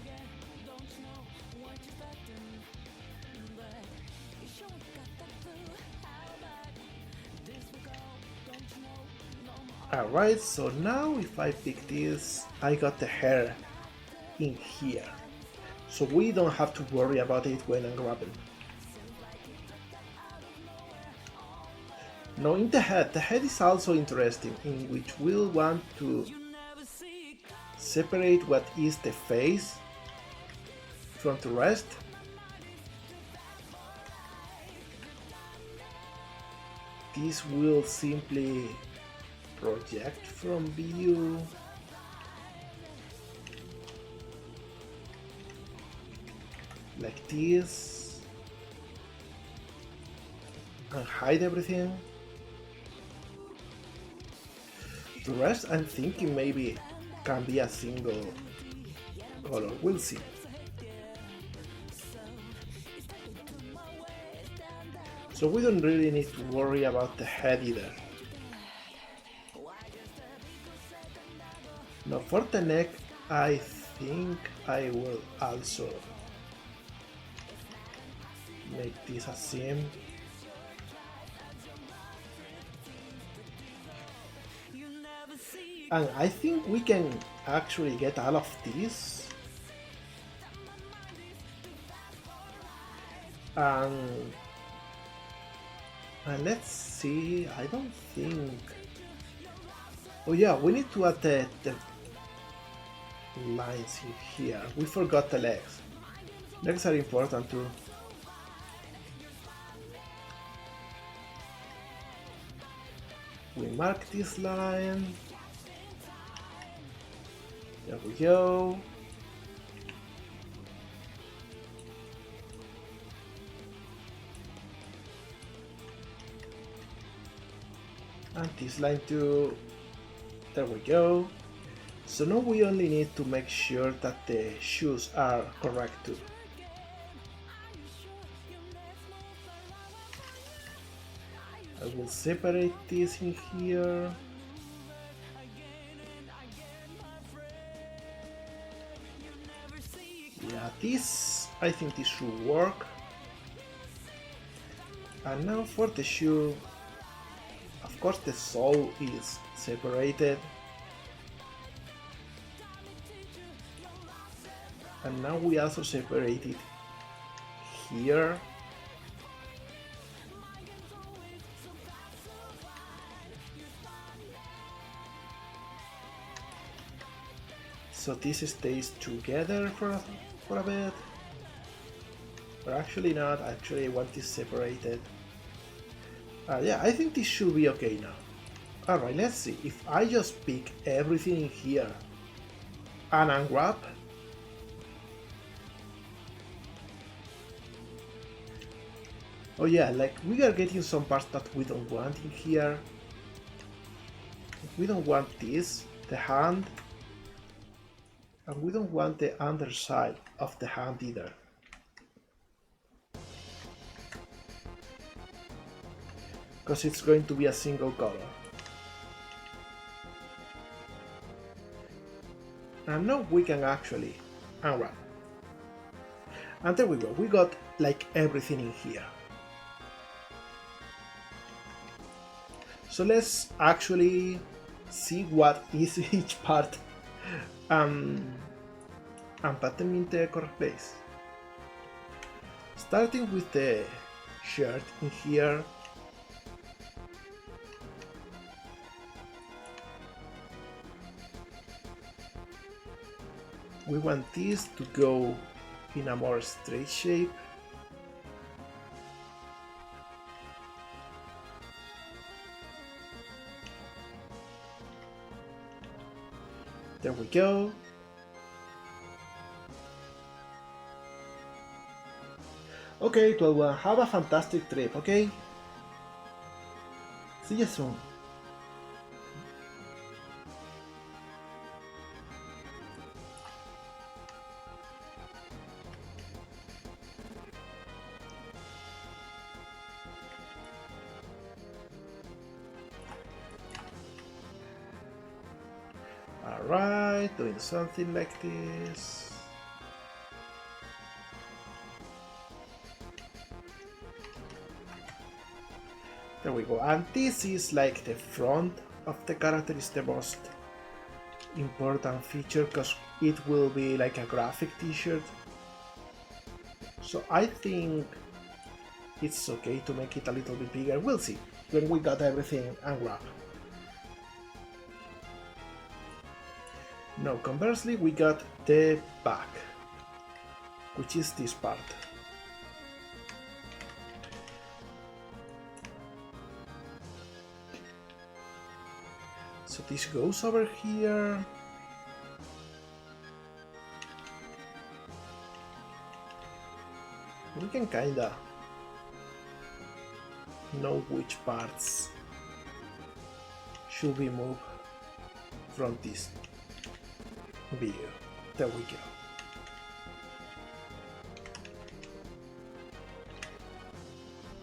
Alright, so now if I pick this, I got the hair in here, so we don't have to worry about it when I'm grabbing. Now in the head is also interesting, in which we'll want to separate what is the face from the rest. This will simply project from view. Like this. And hide everything. The rest I'm thinking maybe can be a single color, we'll see. So we don't really need to worry about the head either. Now for the neck, I think I will also make this a seam. And I think we can actually get all of this. And let's see, I don't think... Oh yeah, we need to add the lines in here. We forgot the legs. Legs are important too. We mark this line. There we go. And this line too. There we go. So now we only need to make sure that the shoes are correct too. I will separate this in here. Yeah, this, I think this should work. And now for the shoe, of course the sole is separated. And now we also separate it here. So this stays together for a bit. Or actually not, actually I want this separated. Yeah, I think this should be okay now. Alright, let's see. If I just pick everything in here and unwrap, oh yeah, like we are getting some parts that we don't want in here. We don't want this, the hand, and we don't want the underside of the hand either. Because it's going to be a single color. And now we can actually unwrap. And there we go, we got like everything in here. So let's actually see what is each part and put them in the correct place. Starting with the shirt in here. We want this to go in a more straight shape. There we go. Okay, 12, have a fantastic trip, okay? See you soon. Alright, doing something like this. There we go. And this is like the front of the character, is the most important feature because it will be like a graphic t-shirt. So I think it's okay to make it a little bit bigger. We'll see when we got everything unwrapped. Now conversely we got the back, which is this part. So this goes over here. We can kinda know which parts should be moved from this view. There we go.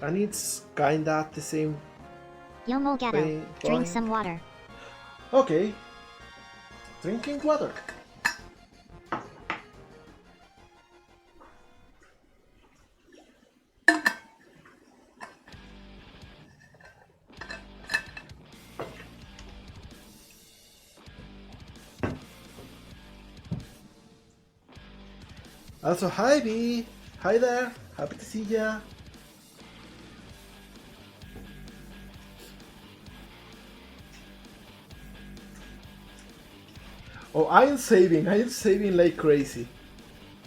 And it's kinda at the same Yomogato, drink some water. Okay. Drinking water. Also, hi B! Hi there! Happy to see ya! Oh, I am saving like crazy.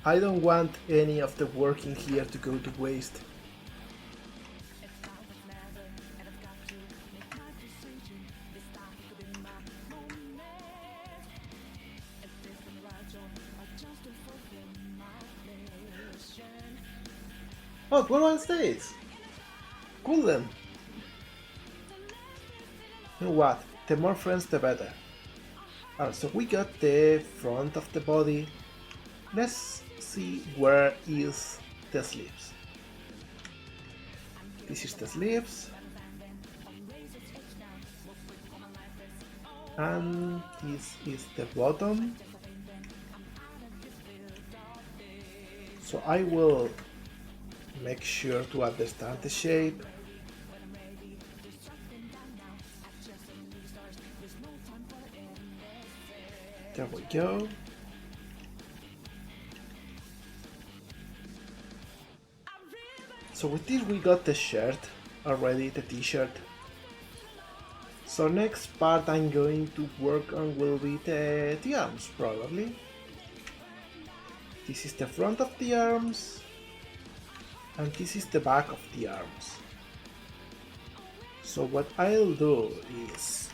I don't want any of the work in here to go to waste. Oh, 21 states! Cool then! You know what? The more friends the better. Alright, so we got the front of the body. Let's see where is the sleeves. This is the sleeves. And this is the bottom. So I will make sure to understand the shape. There we go. So with this we got the shirt already, the t-shirt. So next part I'm going to work on will be the arms, probably. This is the front of the arms. And this is the back of the arms. So what I'll do is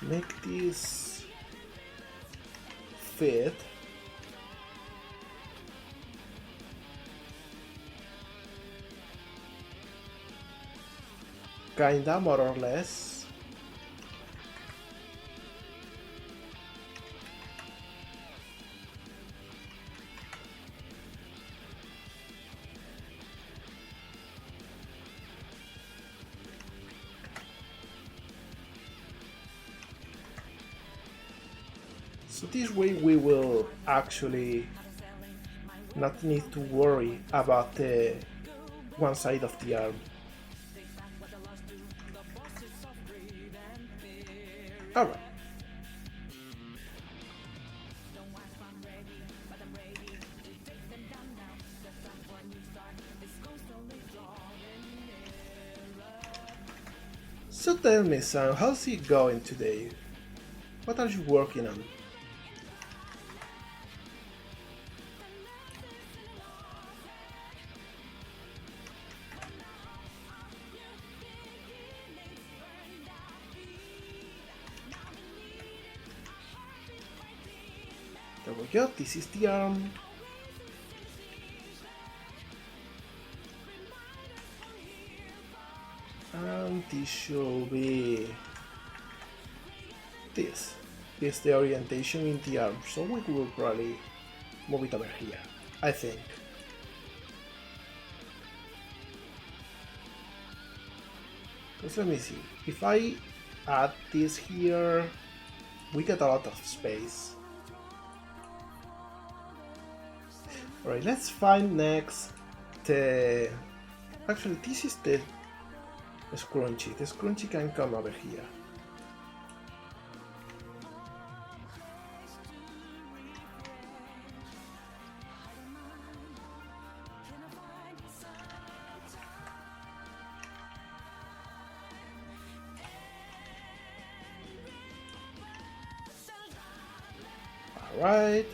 make this fit. Kinda, more or less. So this way we will actually not need to worry about the one side of the arm. Alright. So tell me, Sam, how's it going today? What are you working on? There we go, this is the arm. And this should be this. This is the orientation in the arm, so we will probably move it over here, I think. Let's let me see. If I add this here, we get a lot of space. Alright, let's find next the... Actually, this is the scrunchy. The scrunchy can come over here. Alright.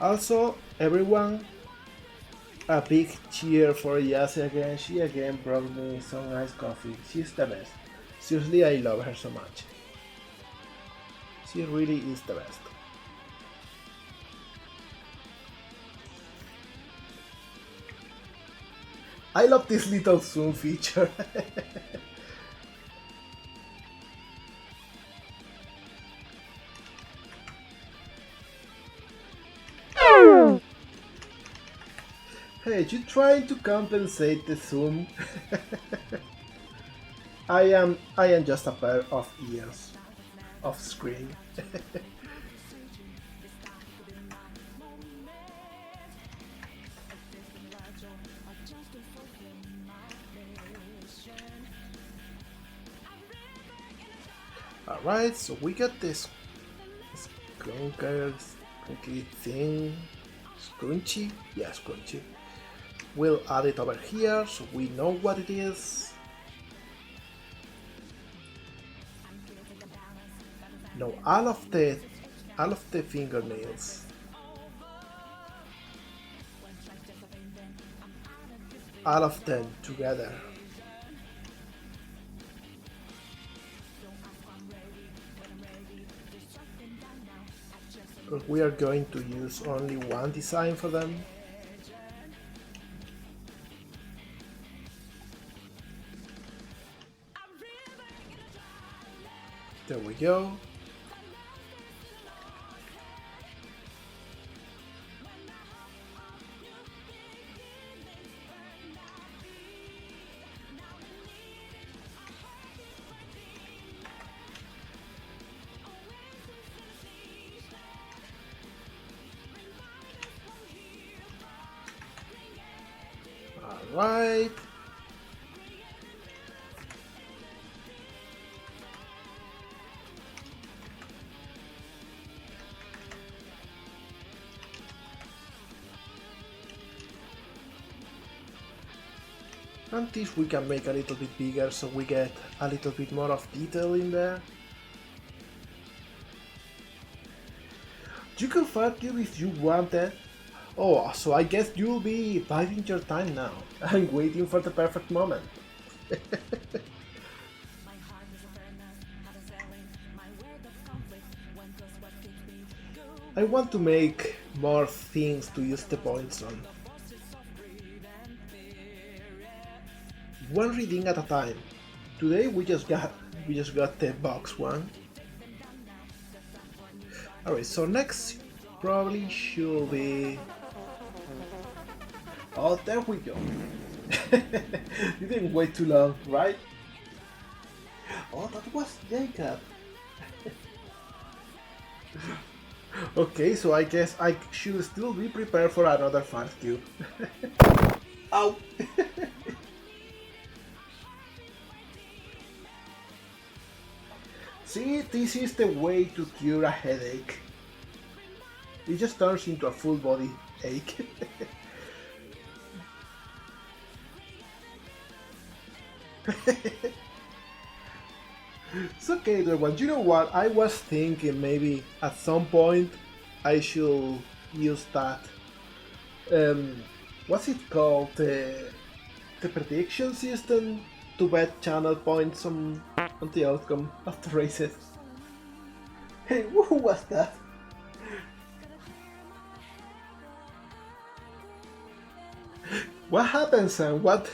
Also, everyone, a big cheer for Yasi again. She again brought me some nice coffee. She's the best. Seriously, I love her so much. She really is the best. I love this little zoom feature. Hey, you trying to compensate the zoom? I am just a pair of ears off screen. Alright, so we got this skunky thing. Scrunchy? Yeah, scrunchy. We'll add it over here so we know what it is. No, all of the fingernails. All of them together. Because we are going to use only one design for them. There we go. All right. And this we can make a little bit bigger so we get a little bit more of detail in there. You can fuck you if you wanted. Oh, so I guess you'll be biding your time now. I'm waiting for the perfect moment. I want to make more things to use the points on. One reading at a time. Today we just got the box one. Alright, so next probably should be... Oh, there we go. You didn't wait too long, right? Oh, that was Jacob. Okay, so I guess I should still be prepared for another fast cube. Ow! See, this is the way to cure a headache. It just turns into a full body ache. It's okay, everyone. You know what? I was thinking maybe at some point I should use that. What's it called? The prediction system to bet channel points on the outcome of the races. Hey, who was that? What happened, Sam? What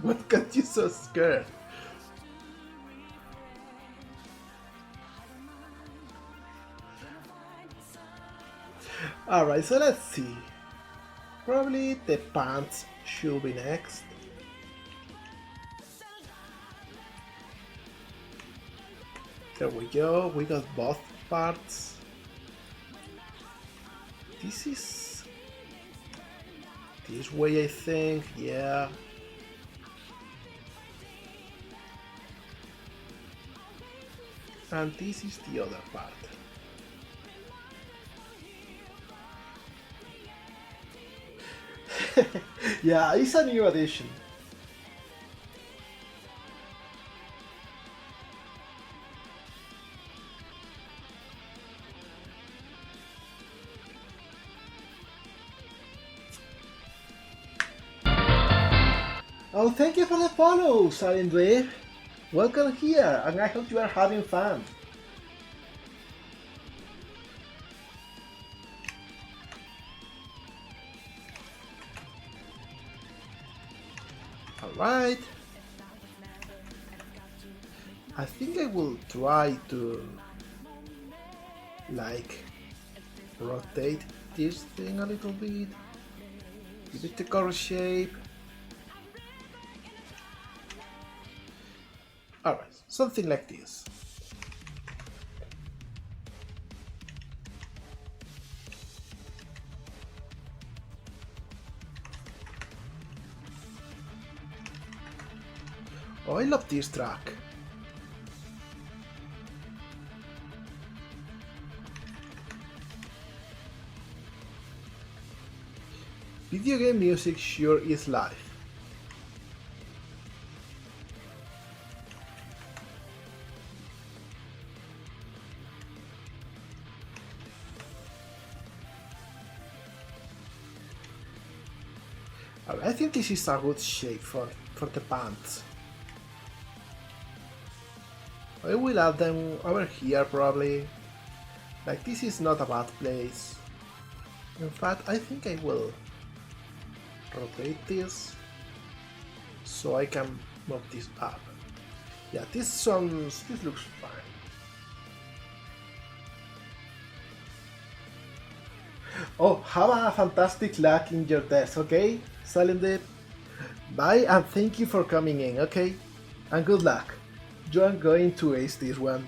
what got you so scared? Alright, so let's see. Probably the pants should be next. There we go, we got both parts. This is this way, I think, yeah. And this is the other part. Yeah, it's a new addition. Oh, thank you for the follow, Silent Wave. Welcome here, and I hope you are having fun. Alright. I think I will try to like rotate this thing a little bit. Give it the correct shape. Alright, something like this. Oh, I love this track. Video game music sure is life. I think this is a good shape for the pants. I will add them over here probably. Like, this is not a bad place. In fact, I think I will rotate this so I can move this up. Yeah, this looks fine. Oh, have a fantastic luck in your test, okay? Silent Deep. Bye and thank you for coming in, okay? And good luck. You are going to ace this one.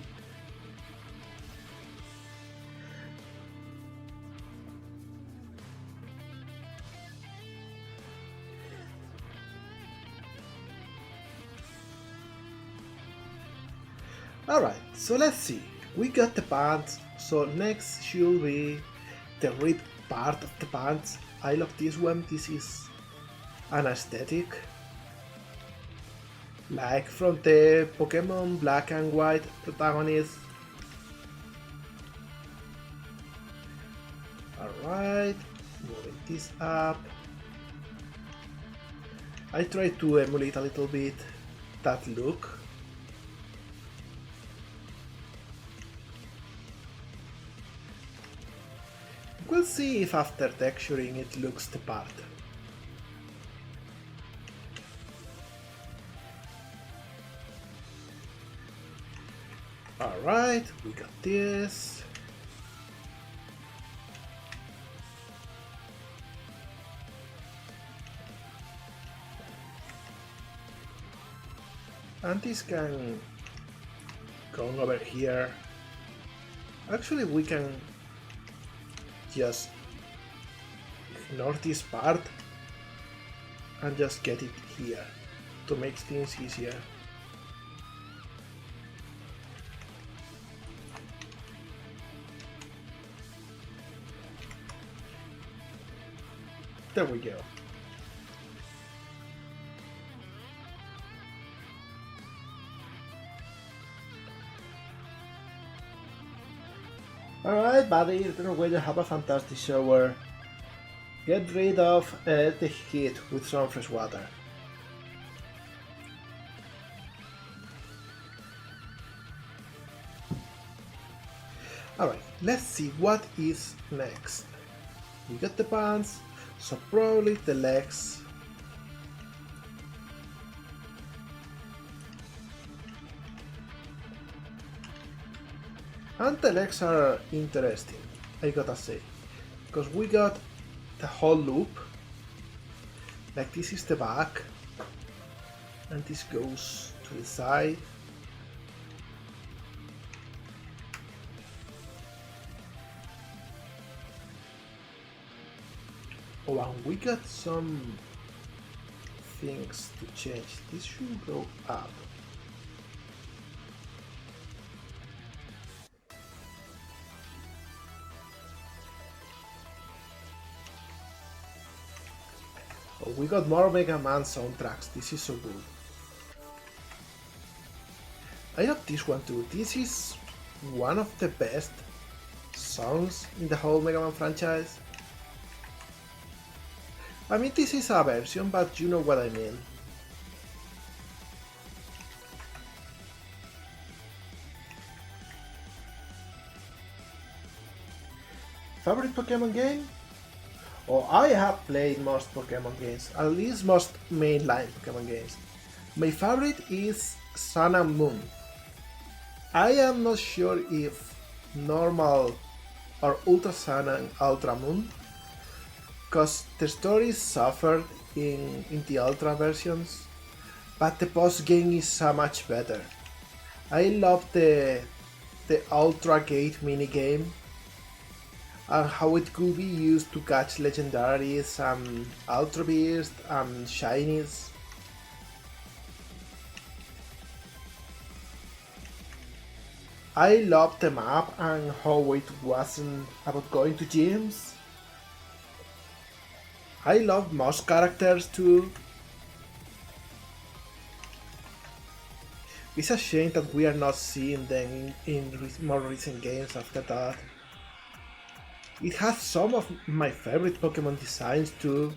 Alright, so let's see. We got the pants, so next should be the rib part of the pants. I love this one, this is an aesthetic. Like from the Pokemon Black and White protagonist. Alright, moving this up. I try to emulate a little bit that look. We'll see if after texturing it looks the part. Alright, we got this. And this can go over here. Actually, we can just ignore this part and just get it here to make things easier. There we go. Alright, buddy, you're going to have a fantastic shower. Get rid of the heat with some fresh water. Alright, let's see what is next. We got the pants, so probably the legs And the legs are interesting, I gotta say. Because we got the whole loop. Like this is the back. And this goes to the side. Oh, and we got some things to change. This should go up. Oh, we got more Mega Man soundtracks. This is so good. I love this one too. This is one of the best songs in the whole Mega Man franchise. I mean, this is a version, but you know what I mean. Favorite Pokemon game? Oh, I have played most Pokemon games, at least most mainline Pokemon games. My favorite is Sun and Moon. I am not sure if normal or Ultra Sun and Ultra Moon, because the story suffered in the Ultra versions, but the post game is so much better. I love the Ultra Gate minigame and how it could be used to catch legendaries and Ultra Beast and shinies. I love the map and how it wasn't about going to gyms. I love most characters too. It's a shame that we are not seeing them in more recent games after that. It has some of my favorite Pokemon designs too.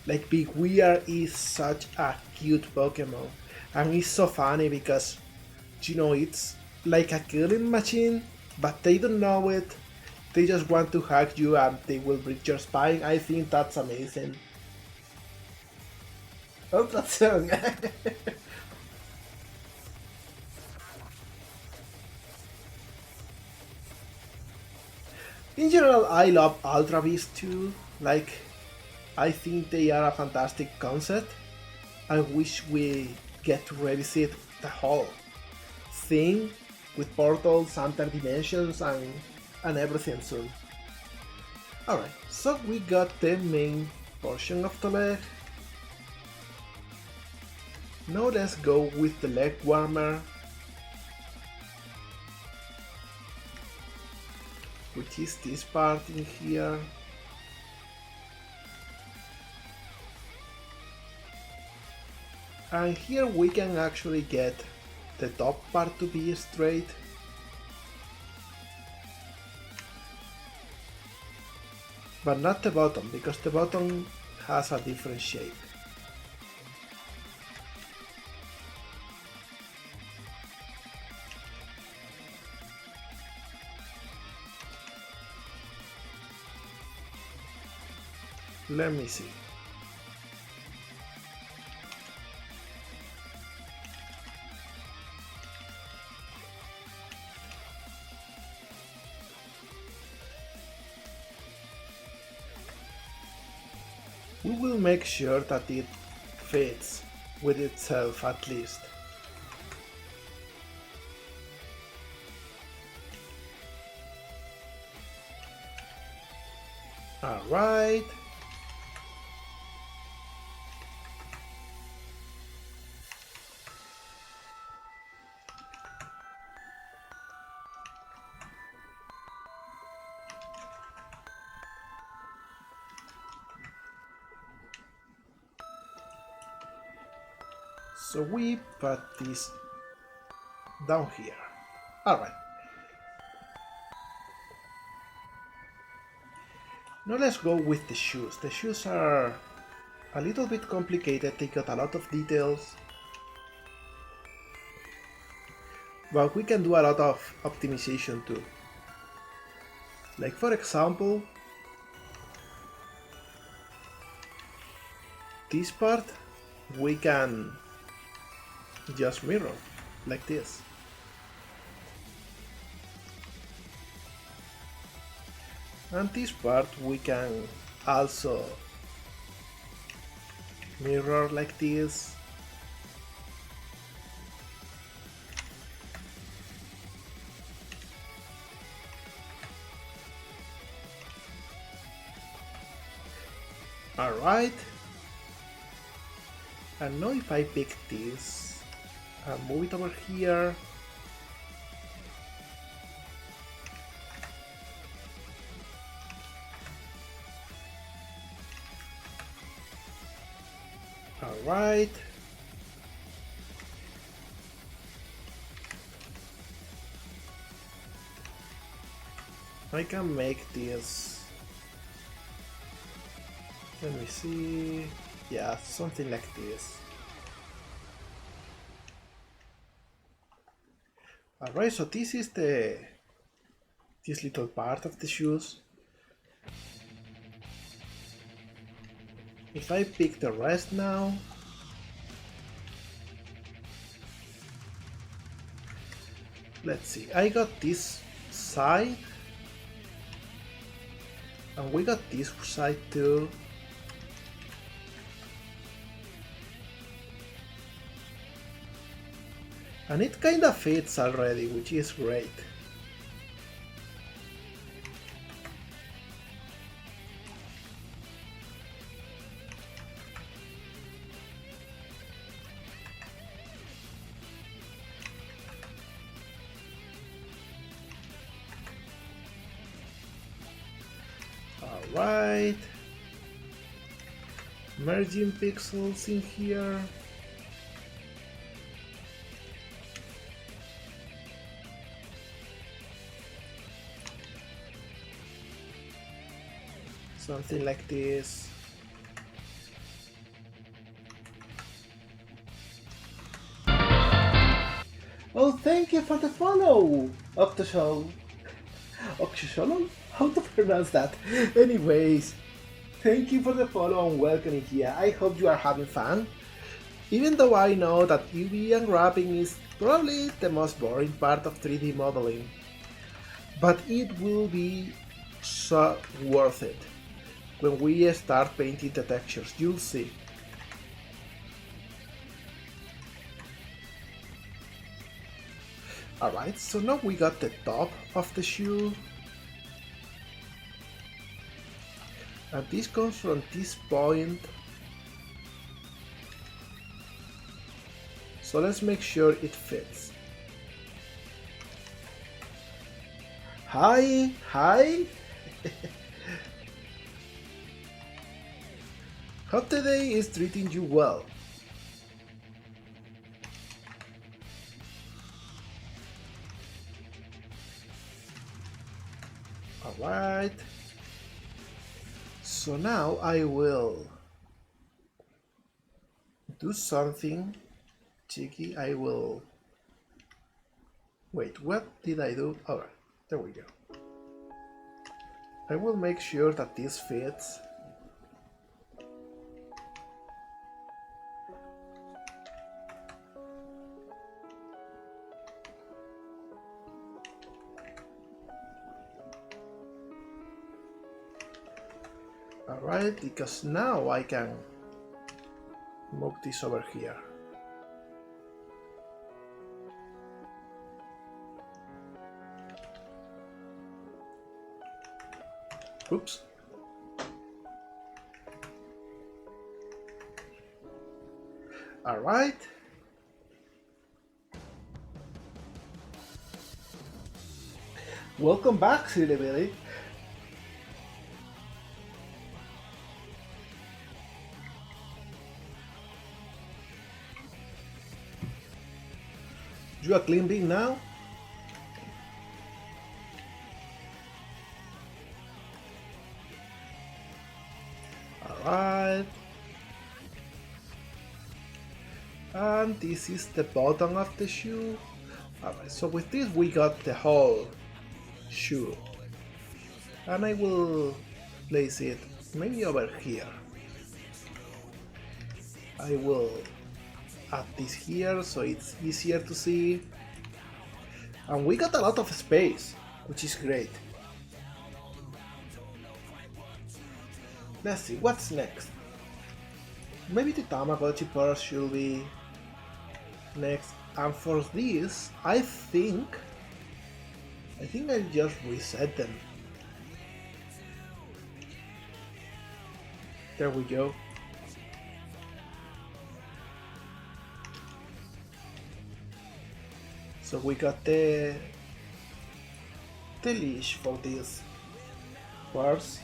Like Big Weird is such a cute Pokemon, and it's so funny because, you know, it's like a killing machine, but they don't know it. They just want to hug you and they will break your spine. I think that's amazing. Oh, that song. In general, I love Ultra Beasts too. Like, I think they are a fantastic concept. I wish we get to revisit the whole thing with portals, alternate dimensions, and everything soon. Alright, so we got the main portion of the leg. Now let's go with the leg warmer, which is this part in here. And here we can actually get the top part to be straight. But not the bottom, because the bottom has a different shape. Let me see. We will make sure that it fits with itself at least. Alright. So we put this down here. Alright. Now let's go with the shoes. The shoes are a little bit complicated, they got a lot of details. But we can do a lot of optimization too. Like for example, this part we can just mirror like this. And this part we can also mirror like this. Alright. And now if I pick this and move it over here, alright. I can make this, let me see, yeah, something like this. Alright, so this is this little part of the shoes. If I pick the rest now, let's see, I got this side, and we got this side too. And it kinda fits already, which is great. Alright. Merging pixels in here. Something like this. Oh, thank you for the follow, Octoshol. Octoshol? How to pronounce that? Anyways, thank you for the follow and welcome here. I hope you are having fun. Even though I know that UV and wrapping is probably the most boring part of 3D modeling, but it will be so worth it when we start painting the textures, you'll see. Alright, so now we got the top of the shoe. And this comes from this point. So let's make sure it fits. Hi, hi! How today is treating you well? Alright. So now I will do something cheeky. I will... Wait, what did I do? Alright, there we go. I will make sure that this fits. Alright, because now I can move this over here. Oops. Alright. Welcome back, Silly Billy. You are clean bean now? Alright. And this is the bottom of the shoe. Alright, so with this we got the whole shoe. And I will place it maybe over here. I will add this here so it's easier to see. And we got a lot of space, which is great. Let's see, what's next? Maybe the Tamagotchi purse should be next. And for this, I think I'll just reset them. There we go. So we got the leash for this purse.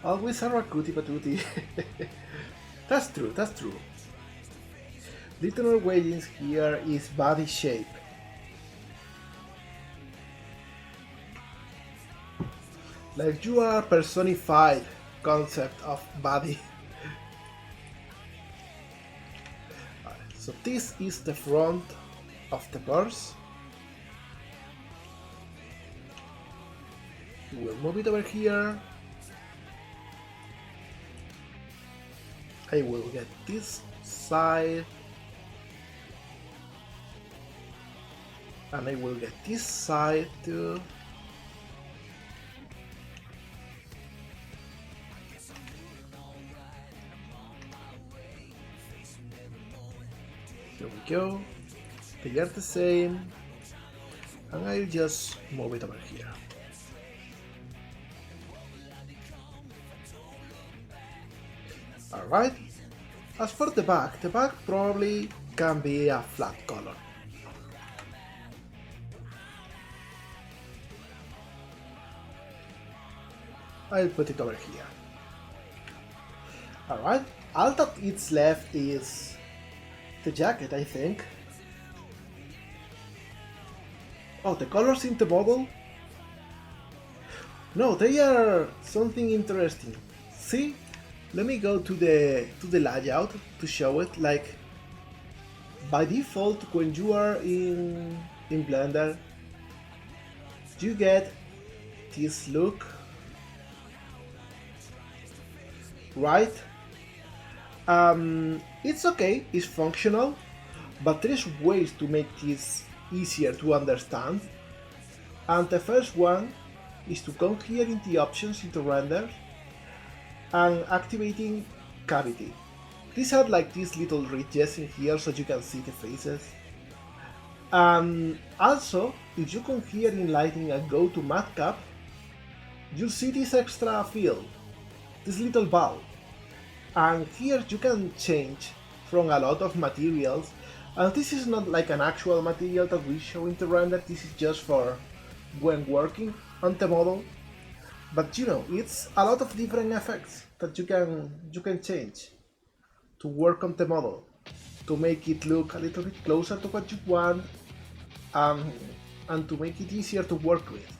Always a rakuti patuti. That's true, that's true. Little Weddings here is body shape. Like you are personified concept of body. So this is the front of the purse. We'll move it over here. I will get this side. And I will get this side too. Here we go. They are the same. And I'll just move it over here. Alright. As for the back probably can be a flat color. I'll put it over here. Alright, all that is left is the jacket, I think. Oh, the colors in the model? No, they are something interesting. See? Let me go to the layout to show it. Like, by default, when you are in Blender, you get this look. Right? It's okay, it's functional, but there's ways to make this easier to understand. And the first one is to come here in the options into render and activating cavity. These are like these little ridges in here so you can see the faces. And also, if you come here in lighting and go to matcap, you'll see this extra field, this little ball. And here you can change from a lot of materials, and this is not like an actual material that we show in the render, this is just for when working on the model. But you know, it's a lot of different effects that you can change to work on the model, to make it look a little bit closer to what you want, and to make it easier to work with.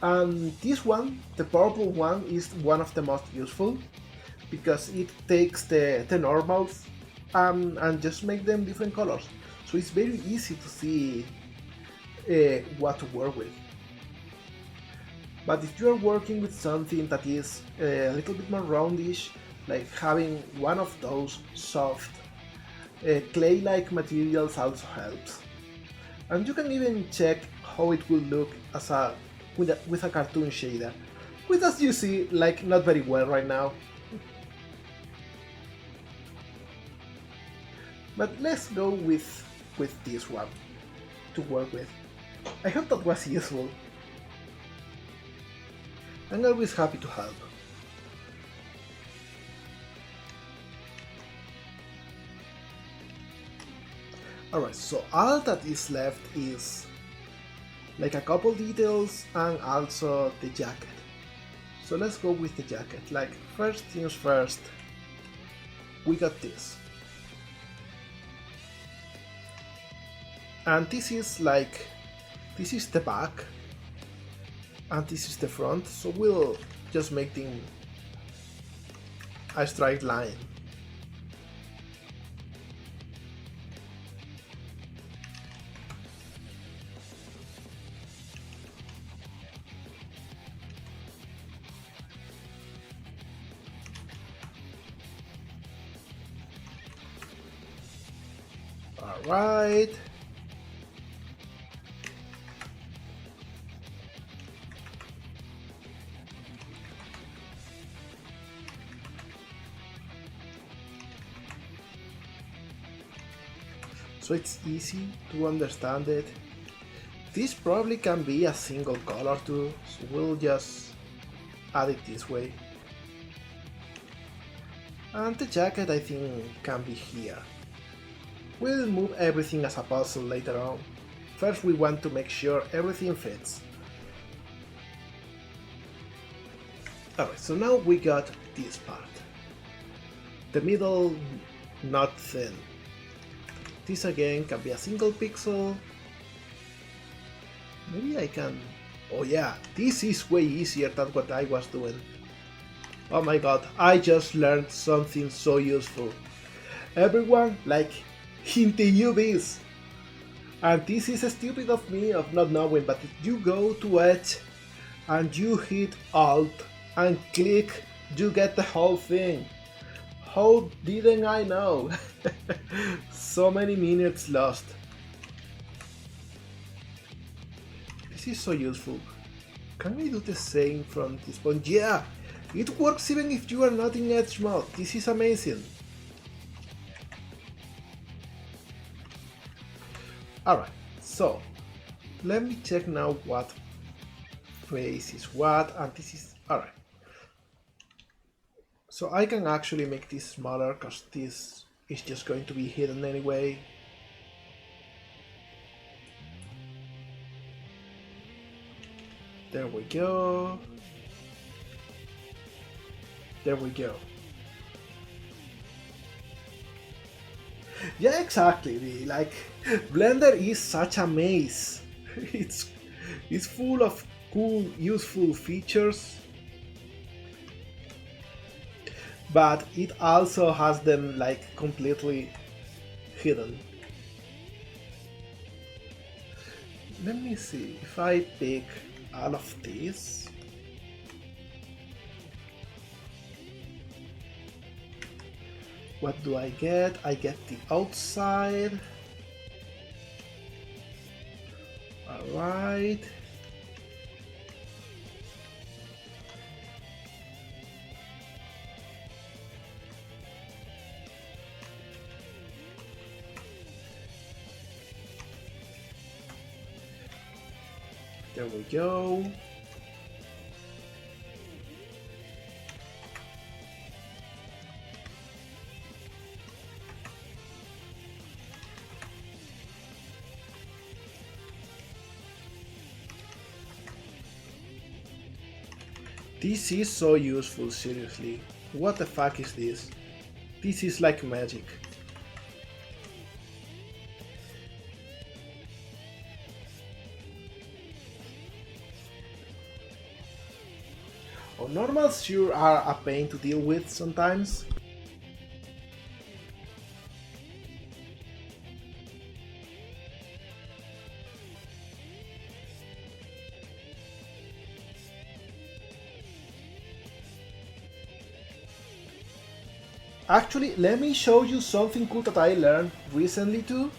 And this one, the purple one, is one of the most useful because it takes the normals and just make them different colors. So it's very easy to see what to work with. But if you are working with something that is a little bit more roundish, like having one of those soft clay-like materials also helps. And you can even check how it will look as with a cartoon shader, which, as you see, like not very well right now. But let's go with this one to work with. I hope that was useful. I'm always happy to help. Alright, so all that is left is like a couple details and also the jacket. So let's go with the jacket. Like, first things first, we got this. And this is the back and this is the front, so we'll just make them a straight line. Alright. so it's easy to understand it. This probably can be a single color too, so we'll just add it this way. And the jacket I think can be here. We'll move everything as a puzzle later on. First we want to make sure everything fits. Alright, so now we got this part. The middle not thin. This again can be a single pixel. Maybe I can... Oh yeah, this is way easier than what I was doing. Oh my god, I just learned something so useful. Everyone, like, hinting you this. And this is stupid of me of not knowing, but if you go to Edge and you hit Alt and click, you get the whole thing. How didn't I know? So many minutes lost. This is so useful. Can we do the same from this point? Yeah! It works even if you are not in Edge mode. This is amazing. Alright, so let me check now what face is what, and this is... Alright. So I can actually make this smaller because this is just going to be hidden anyway. There we go. There we go. Yeah, exactly. Like, Blender is such a maze. It's full of cool, useful features, but it also has them like completely hidden. Let me see if I pick all of these. What do I get? I get the outside. Alright. There we go. This is so useful, seriously. What the fuck is this? This is like magic. Oh, normals sure are a pain to deal with sometimes. Actually, let me show you something cool that I learned recently too.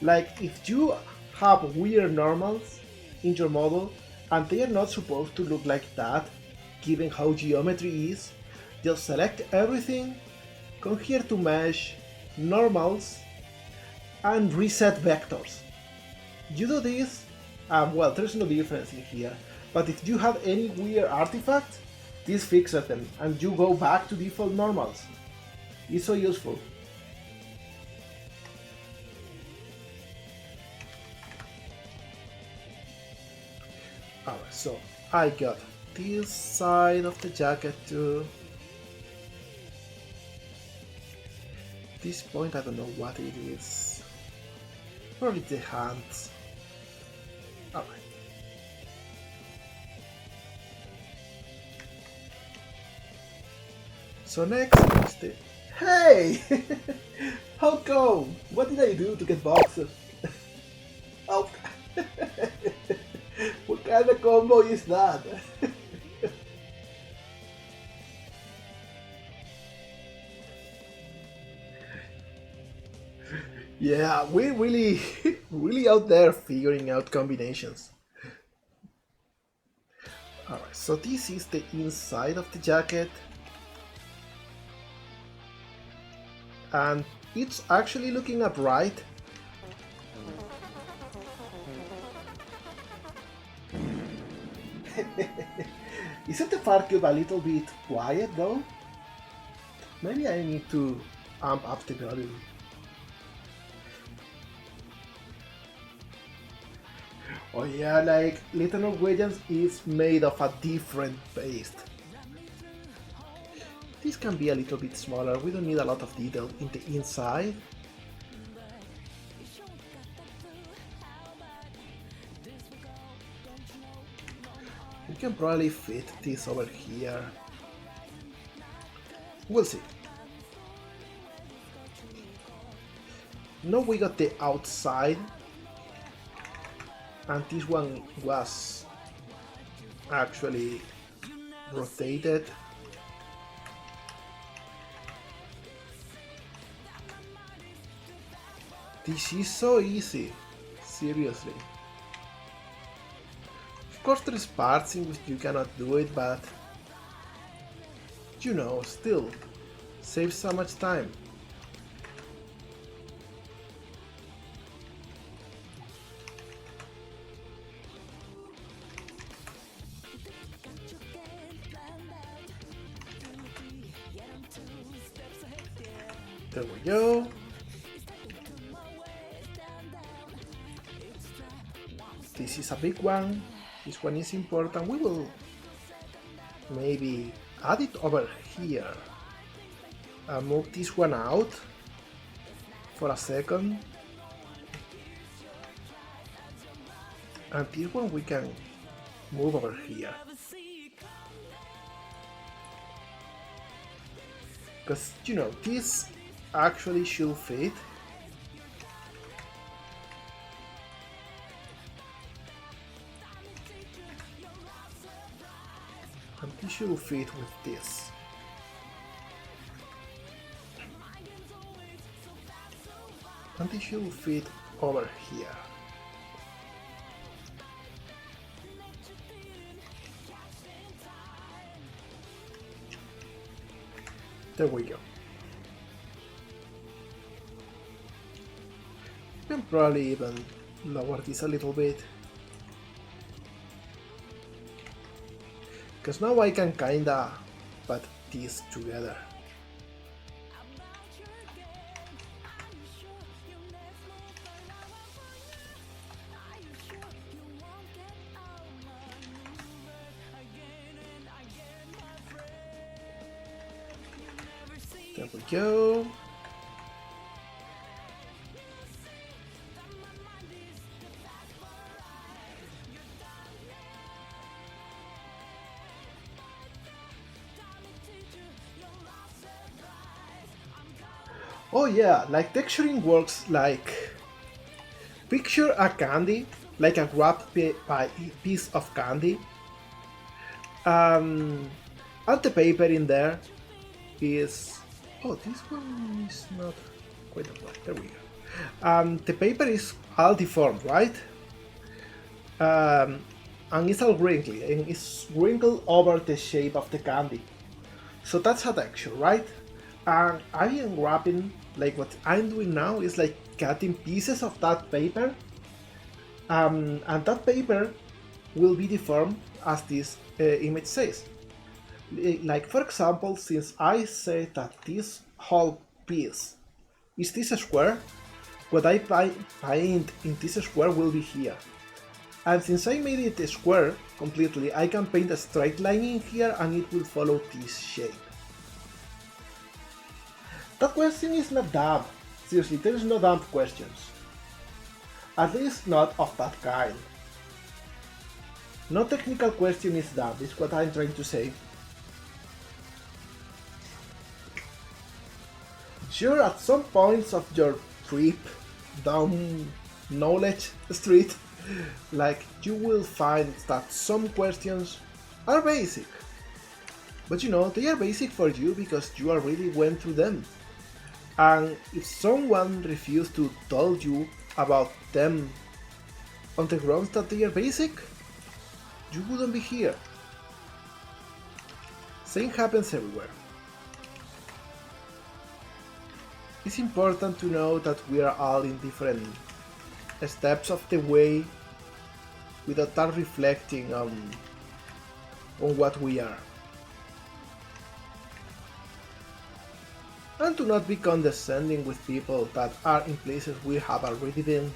Like, if you have weird normals in your model and they are not supposed to look like that, given how geometry is, just select everything, come here to mesh, normals, and reset vectors. You do this, well, there's no difference in here, but if you have any weird artifacts, this fixes them and you go back to default normals. It's so useful. Alright, so I got this side of the jacket too. This point I don't know what it is. Probably the hands. Alright. So next is the... Hey! How come? What did I do to get boxed? Oh. What kind of combo is that? Yeah, we're really, really out there figuring out combinations. Alright, so this is the inside of the jacket. And it's actually looking upright. Isn't the far cube a little bit quiet though? Maybe I need to amp up the volume. Oh yeah, like Little Norwegians is made of a different paste. This can be a little bit smaller, we don't need a lot of detail in the inside. We can probably fit this over here. We'll see. Now we got the outside, and this one was actually rotated. This is so easy, seriously. Of course there's parts in which you cannot do it, but you know, still saves so much time. There we go. This is a big one. This one is important. We will maybe add it over here. Move this one out for a second. And this one we can move over here. Because, you know, this actually should fit. And this should fit with this. And this should fit over here. There we go. You can probably even lower this a little bit. Because now I can kinda put these together. There we go. Oh yeah, like texturing works like, picture a candy, like a wrapped piece of candy, and the paper in there is, oh, this one is not quite applied, there we go. The paper is all deformed, right? And it's all wrinkly, and it's wrinkled over the shape of the candy. So that's a texture, right? And I am wrapping, like what I'm doing now is like cutting pieces of that paper, and that paper will be deformed as this image says. Like for example, since I say that this whole piece is this square, what I paint in this square will be here. And since I made it a square completely, I can paint a straight line in here and it will follow this shape. That question is not dumb. Seriously, there is no dumb questions. At least not of that kind. No technical question is dumb, is what I'm trying to say. Sure, at some points of your trip down knowledge street, like, you will find that some questions are basic. But you know, they are basic for you because you already went through them. And if someone refused to tell you about them on the grounds that they are basic, you wouldn't be here. Same happens everywhere. It's important to know that we are all in different steps of the way without that reflecting on on what we are. And to not be condescending with people that are in places we have already been.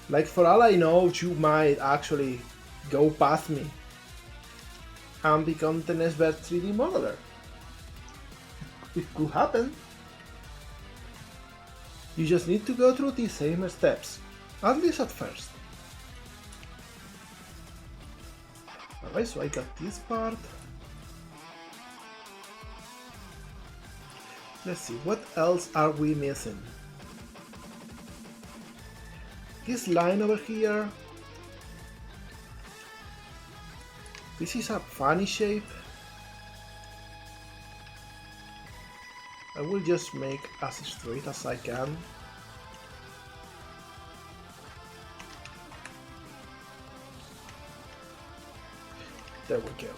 Like, for all I know, you might actually go past me and become the next best 3D modeler. It could happen. You just need to go through the same steps, at least at first. Alright, so I got this part. Let's see, what else are we missing? This line over here. This is a funny shape. I will just make as straight as I can. There we go.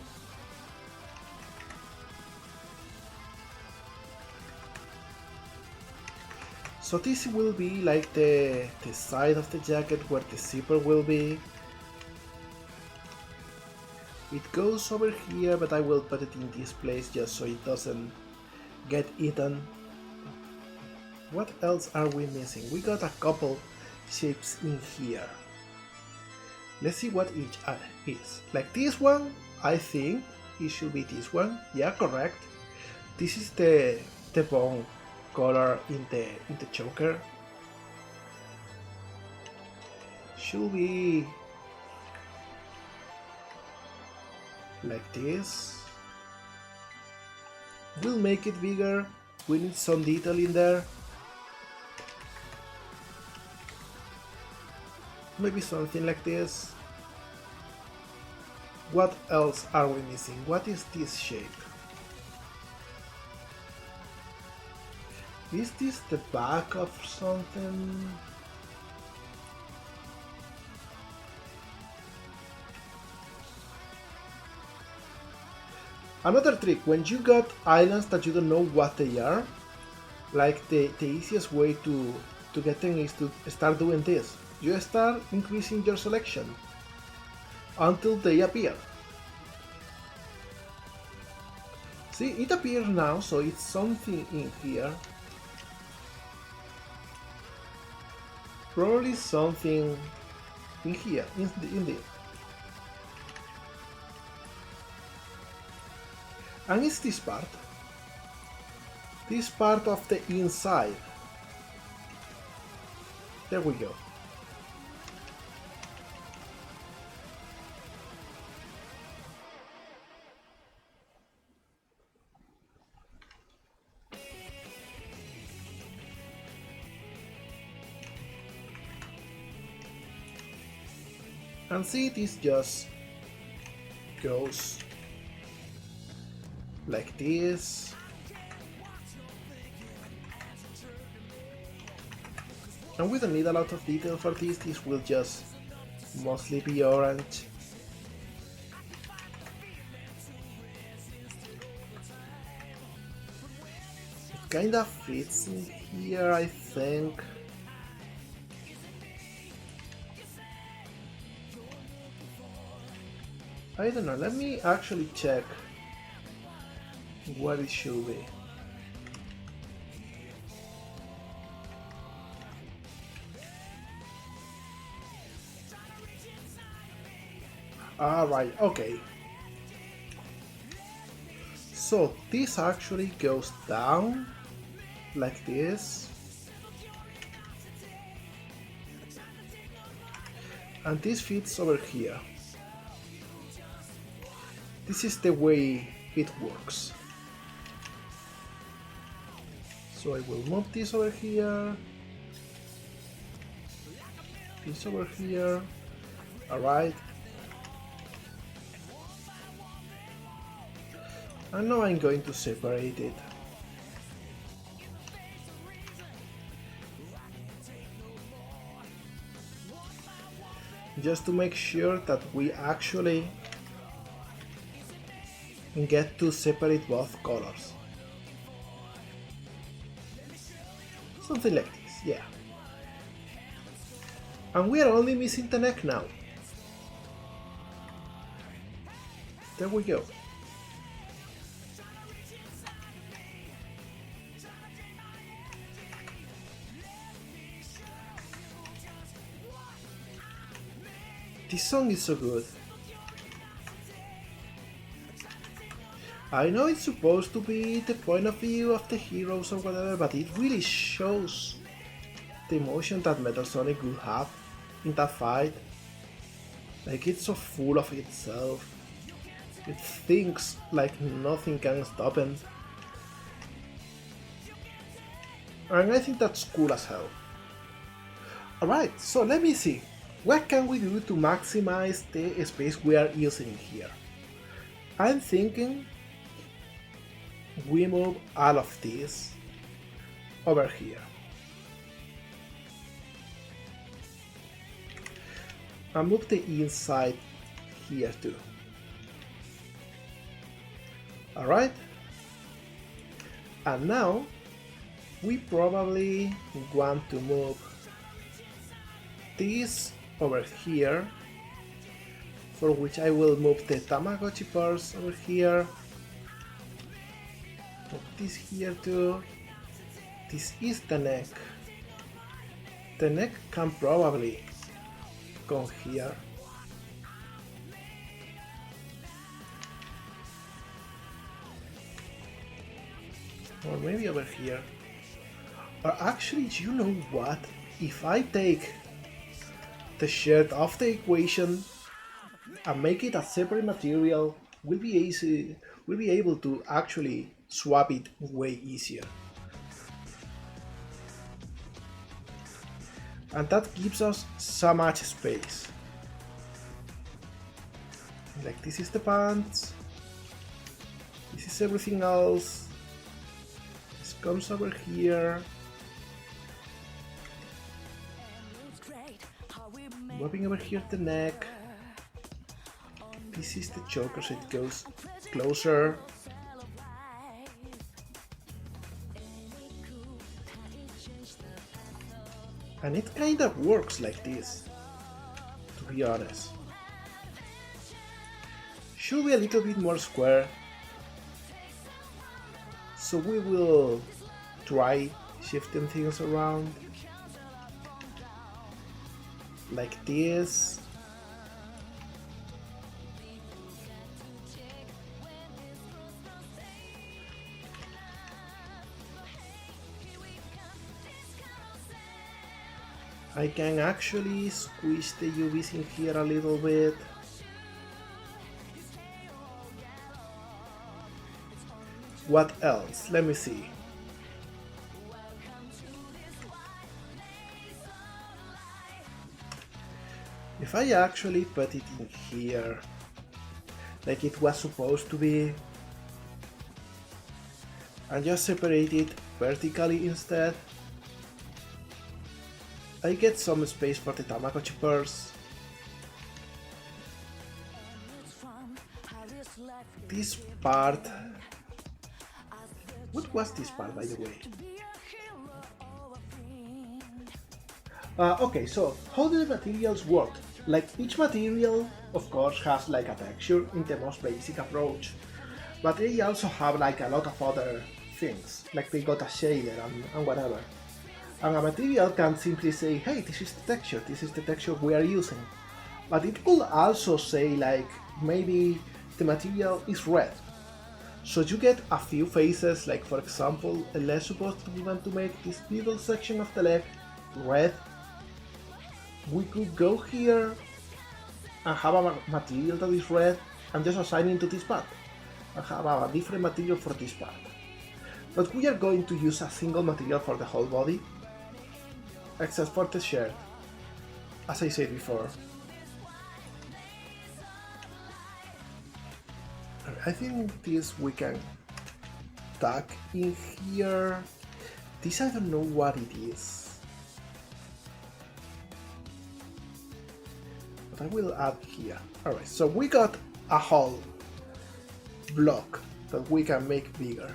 So this will be like the side of the jacket where the zipper will be. It goes over here, but I will put it in this place just so it doesn't get eaten. What else are we missing? We got a couple shapes in here. Let's see what each is. Like this one, I think it should be this one. Yeah, correct. This is the bone color in the choker. Should be like this. We'll make it bigger. We need some detail in there. Maybe something like this. What else are we missing? What is this shape? Is this the back of something? Another trick, when you got islands that you don't know what they are, like the easiest way to get them is to start doing this. You start increasing your selection until they appear. See, it appears now, so it's something in here. Probably something in here, indeed. And it's this part of the inside. There we go. And see, this just goes like this. And we don't need a lot of detail for this. This will just mostly be orange. It kinda fits in here, I think. I don't know, let me actually check what it should be. Alright, okay. So this actually goes down like this. And this fits over here. This is the way it works. So I will move this over here. This over here. Alright. And now I'm going to separate it. Just to make sure that we actually get to separate both colors. Something like this, yeah. And we are only missing the neck now. There we go. This song is so good. I know it's supposed to be the point of view of the heroes or whatever, but it really shows the emotion that Metal Sonic would have in that fight. Like, it's so full of itself. It thinks like nothing can stop him. And I think that's cool as hell. Alright, so let me see. What can we do to maximize the space we are using here? I'm thinking we move all of this over here. And move the inside here too. Alright? And now we probably want to move this over here, for which I will move the Tamagotchi parts over here. Move this here too. This is the neck. The neck can probably go here. Or maybe over here. Or actually, you know what? If I take the shirt off the equation and make it a separate material, we'll be able to actually swap it way easier. And that gives us so much space. Like, this is the pants, this is everything else, this comes over here, wrapping over here the neck, this is the choker so it goes closer. And it kind of works like this, to be honest. Should be a little bit more square, so we will try shifting things around like this. I can actually squish the UVs in here a little bit. What else? Let me see. If I actually put it in here, like it was supposed to be, and just separate it vertically instead, I get some space for the Tamagotchi purse. This part... What was this part, by the way? Okay, so how do the materials work? Like, each material, of course, has like a texture in the most basic approach, but they also have like a lot of other things, like they got a shader and whatever. And a material can simply say, hey, this is the texture we are using. But it could also say, like, maybe the material is red. So you get a few faces, like for example, let's suppose we want to make this middle section of the leg red. We could go here and have a material that is red and just assign it to this part. And have a different material for this part. But we are going to use a single material for the whole body, except for the shirt, as I said before. I think this we can tuck in here. This I don't know what it is, but I will add here. Alright, so we got a whole block that we can make bigger.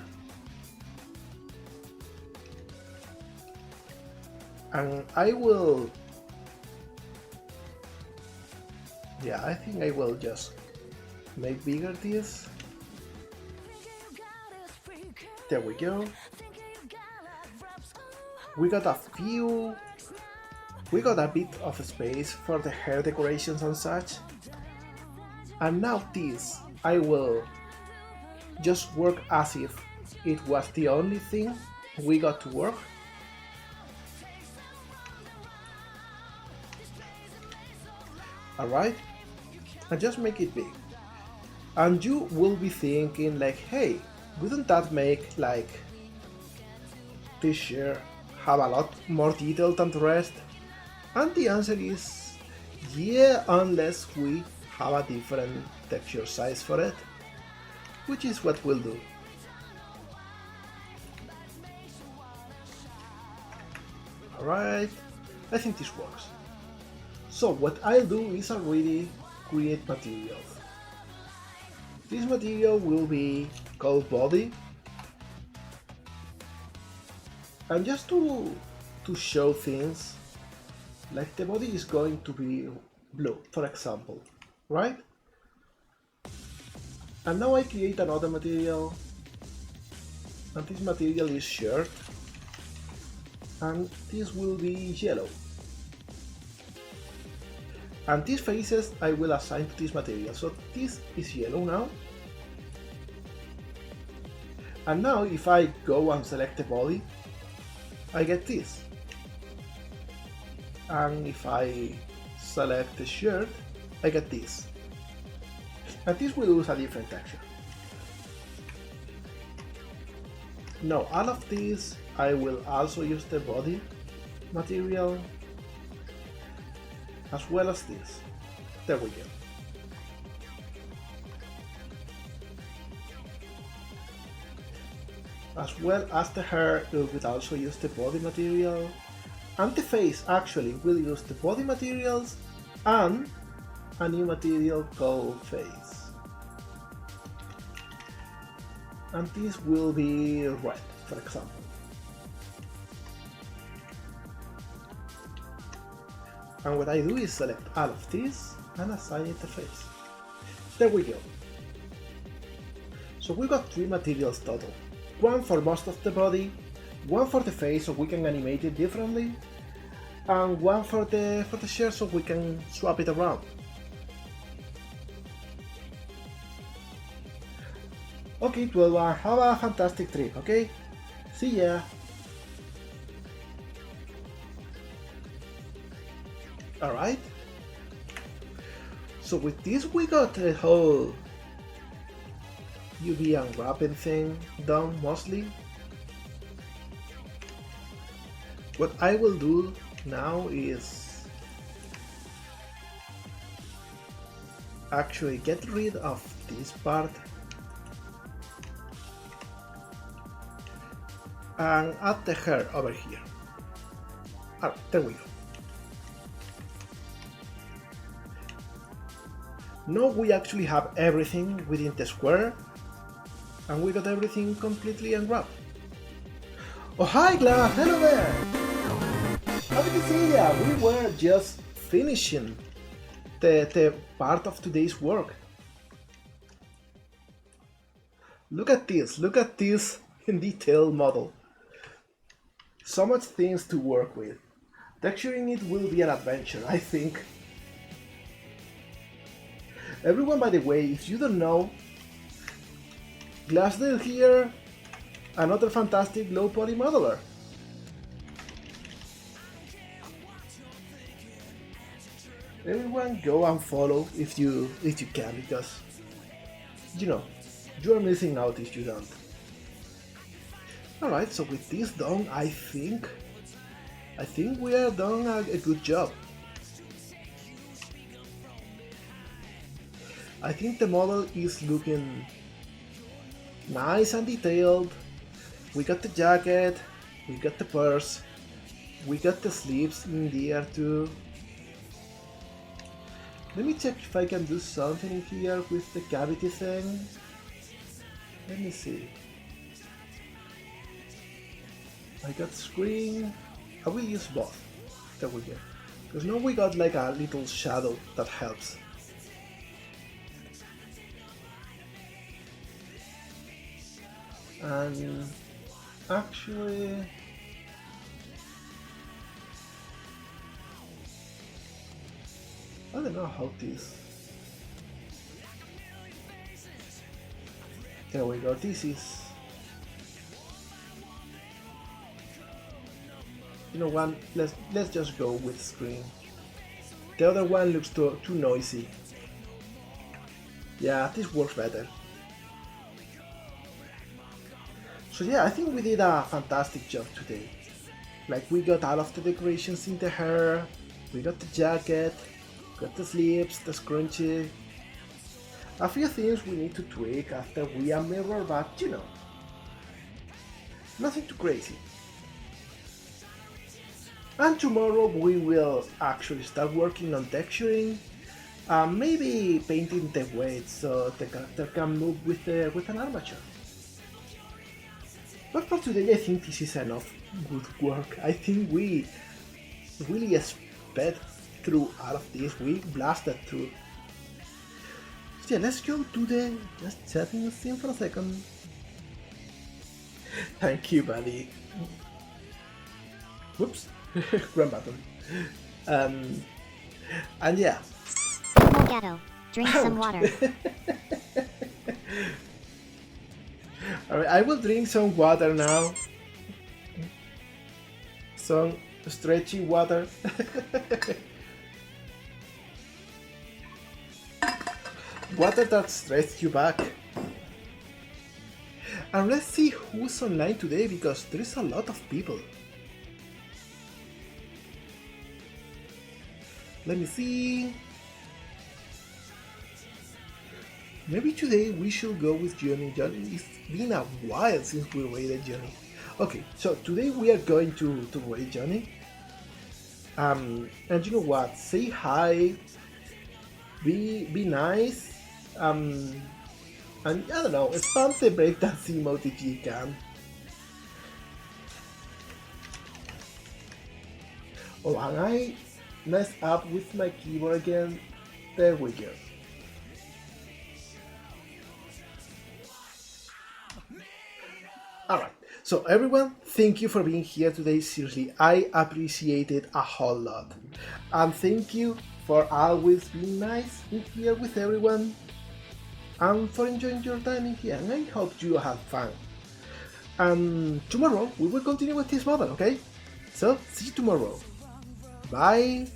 And I will... Yeah, I think I will just make bigger this. There we go. We got a bit of space for the hair decorations and such. And now this, I will just work as if it was the only thing we got to work. Alright, and just make it big. And you will be thinking like, hey, wouldn't that make like this shirt have a lot more detail than the rest? And the answer is yeah, unless we have a different texture size for it, which is what we'll do. Alright, I think this works. So what I'll do is already create materials. This material will be called body. And just to show things, like the body is going to be blue, for example, right? And now I create another material, and this material is shirt, and this will be yellow. And these faces I will assign to this material, so this is yellow now. And now if I go and select the body, I get this. And if I select the shirt, I get this. And this will use a different texture. Now all of these, I will also use the body material, as well as this. There we go. As well as the hair, we will also use the body material, and the face actually will use the body materials and a new material called face. And this will be red, for example. And what I do is select all of these and assign it the face. There we go. So we got 3 materials total. One for most of the body, one for the face so we can animate it differently, and one for the shirt so we can swap it around. Okay, 12, have a fantastic trip, okay? See ya! Alright, so with this we got the whole UV unwrapping thing done mostly. What I will do now is actually get rid of this part and add the hair over here. Alright, there we go. Now we actually have everything within the square, and we got everything completely unwrapped. Oh hi Glass, hello there! Happy to see ya! We were just finishing the part of today's work. Look at this in detail model. So much things to work with. Texturing it will be an adventure, I think. Everyone, by the way, if you don't know, Glassdale here, another fantastic low poly modeler. Everyone go and follow if you can, because you know you are missing out if you don't. Alright, so with this done, I think we are done a good job. I think the model is looking nice and detailed. We got the jacket, we got the purse, we got the sleeves in there too. Let me check if I can do something in here with the cavity thing. Let me see. I got screen. I will use both. There we go. Because now we got like a little shadow that helps. And actually, I don't know how this. There we go. This is. You know what? Let's just go with screen. The other one looks too noisy. Yeah, this works better. So yeah, I think we did a fantastic job today. Like, we got all of the decorations in the hair, we got the jacket, got the sleeves, the scrunchie. A few things we need to tweak after we are mirror, but you know, nothing too crazy. And tomorrow we will actually start working on texturing, maybe painting the weight so the character can move with an armature. But for today I think this is enough good work. I think we really sped through all of this, we blasted through. So yeah, let's go to the just chatting the scene for a second. Thank you, buddy. Whoops. Run button. And yeah. Yomo Gato, drink some water. Alright, I will drink some water now. Some stretchy water. Water that stretches you back. And let's see who's online today, because there's a lot of people. Let me see. Maybe today we should go with Johnny. Johnny, it's been a while since we raided Johnny. Okay, so today we are going to raid Johnny. And you know what? Say hi. Be nice. And I don't know, spam the breakdance emote if you can. Oh, and I messed up with my keyboard again. There we go. Alright, so everyone, thank you for being here today. Seriously, I appreciate it a whole lot. And thank you for always being nice in here with everyone. And for enjoying your time in here. And I hope you have fun. And tomorrow we will continue with this model, okay? So, see you tomorrow. Bye!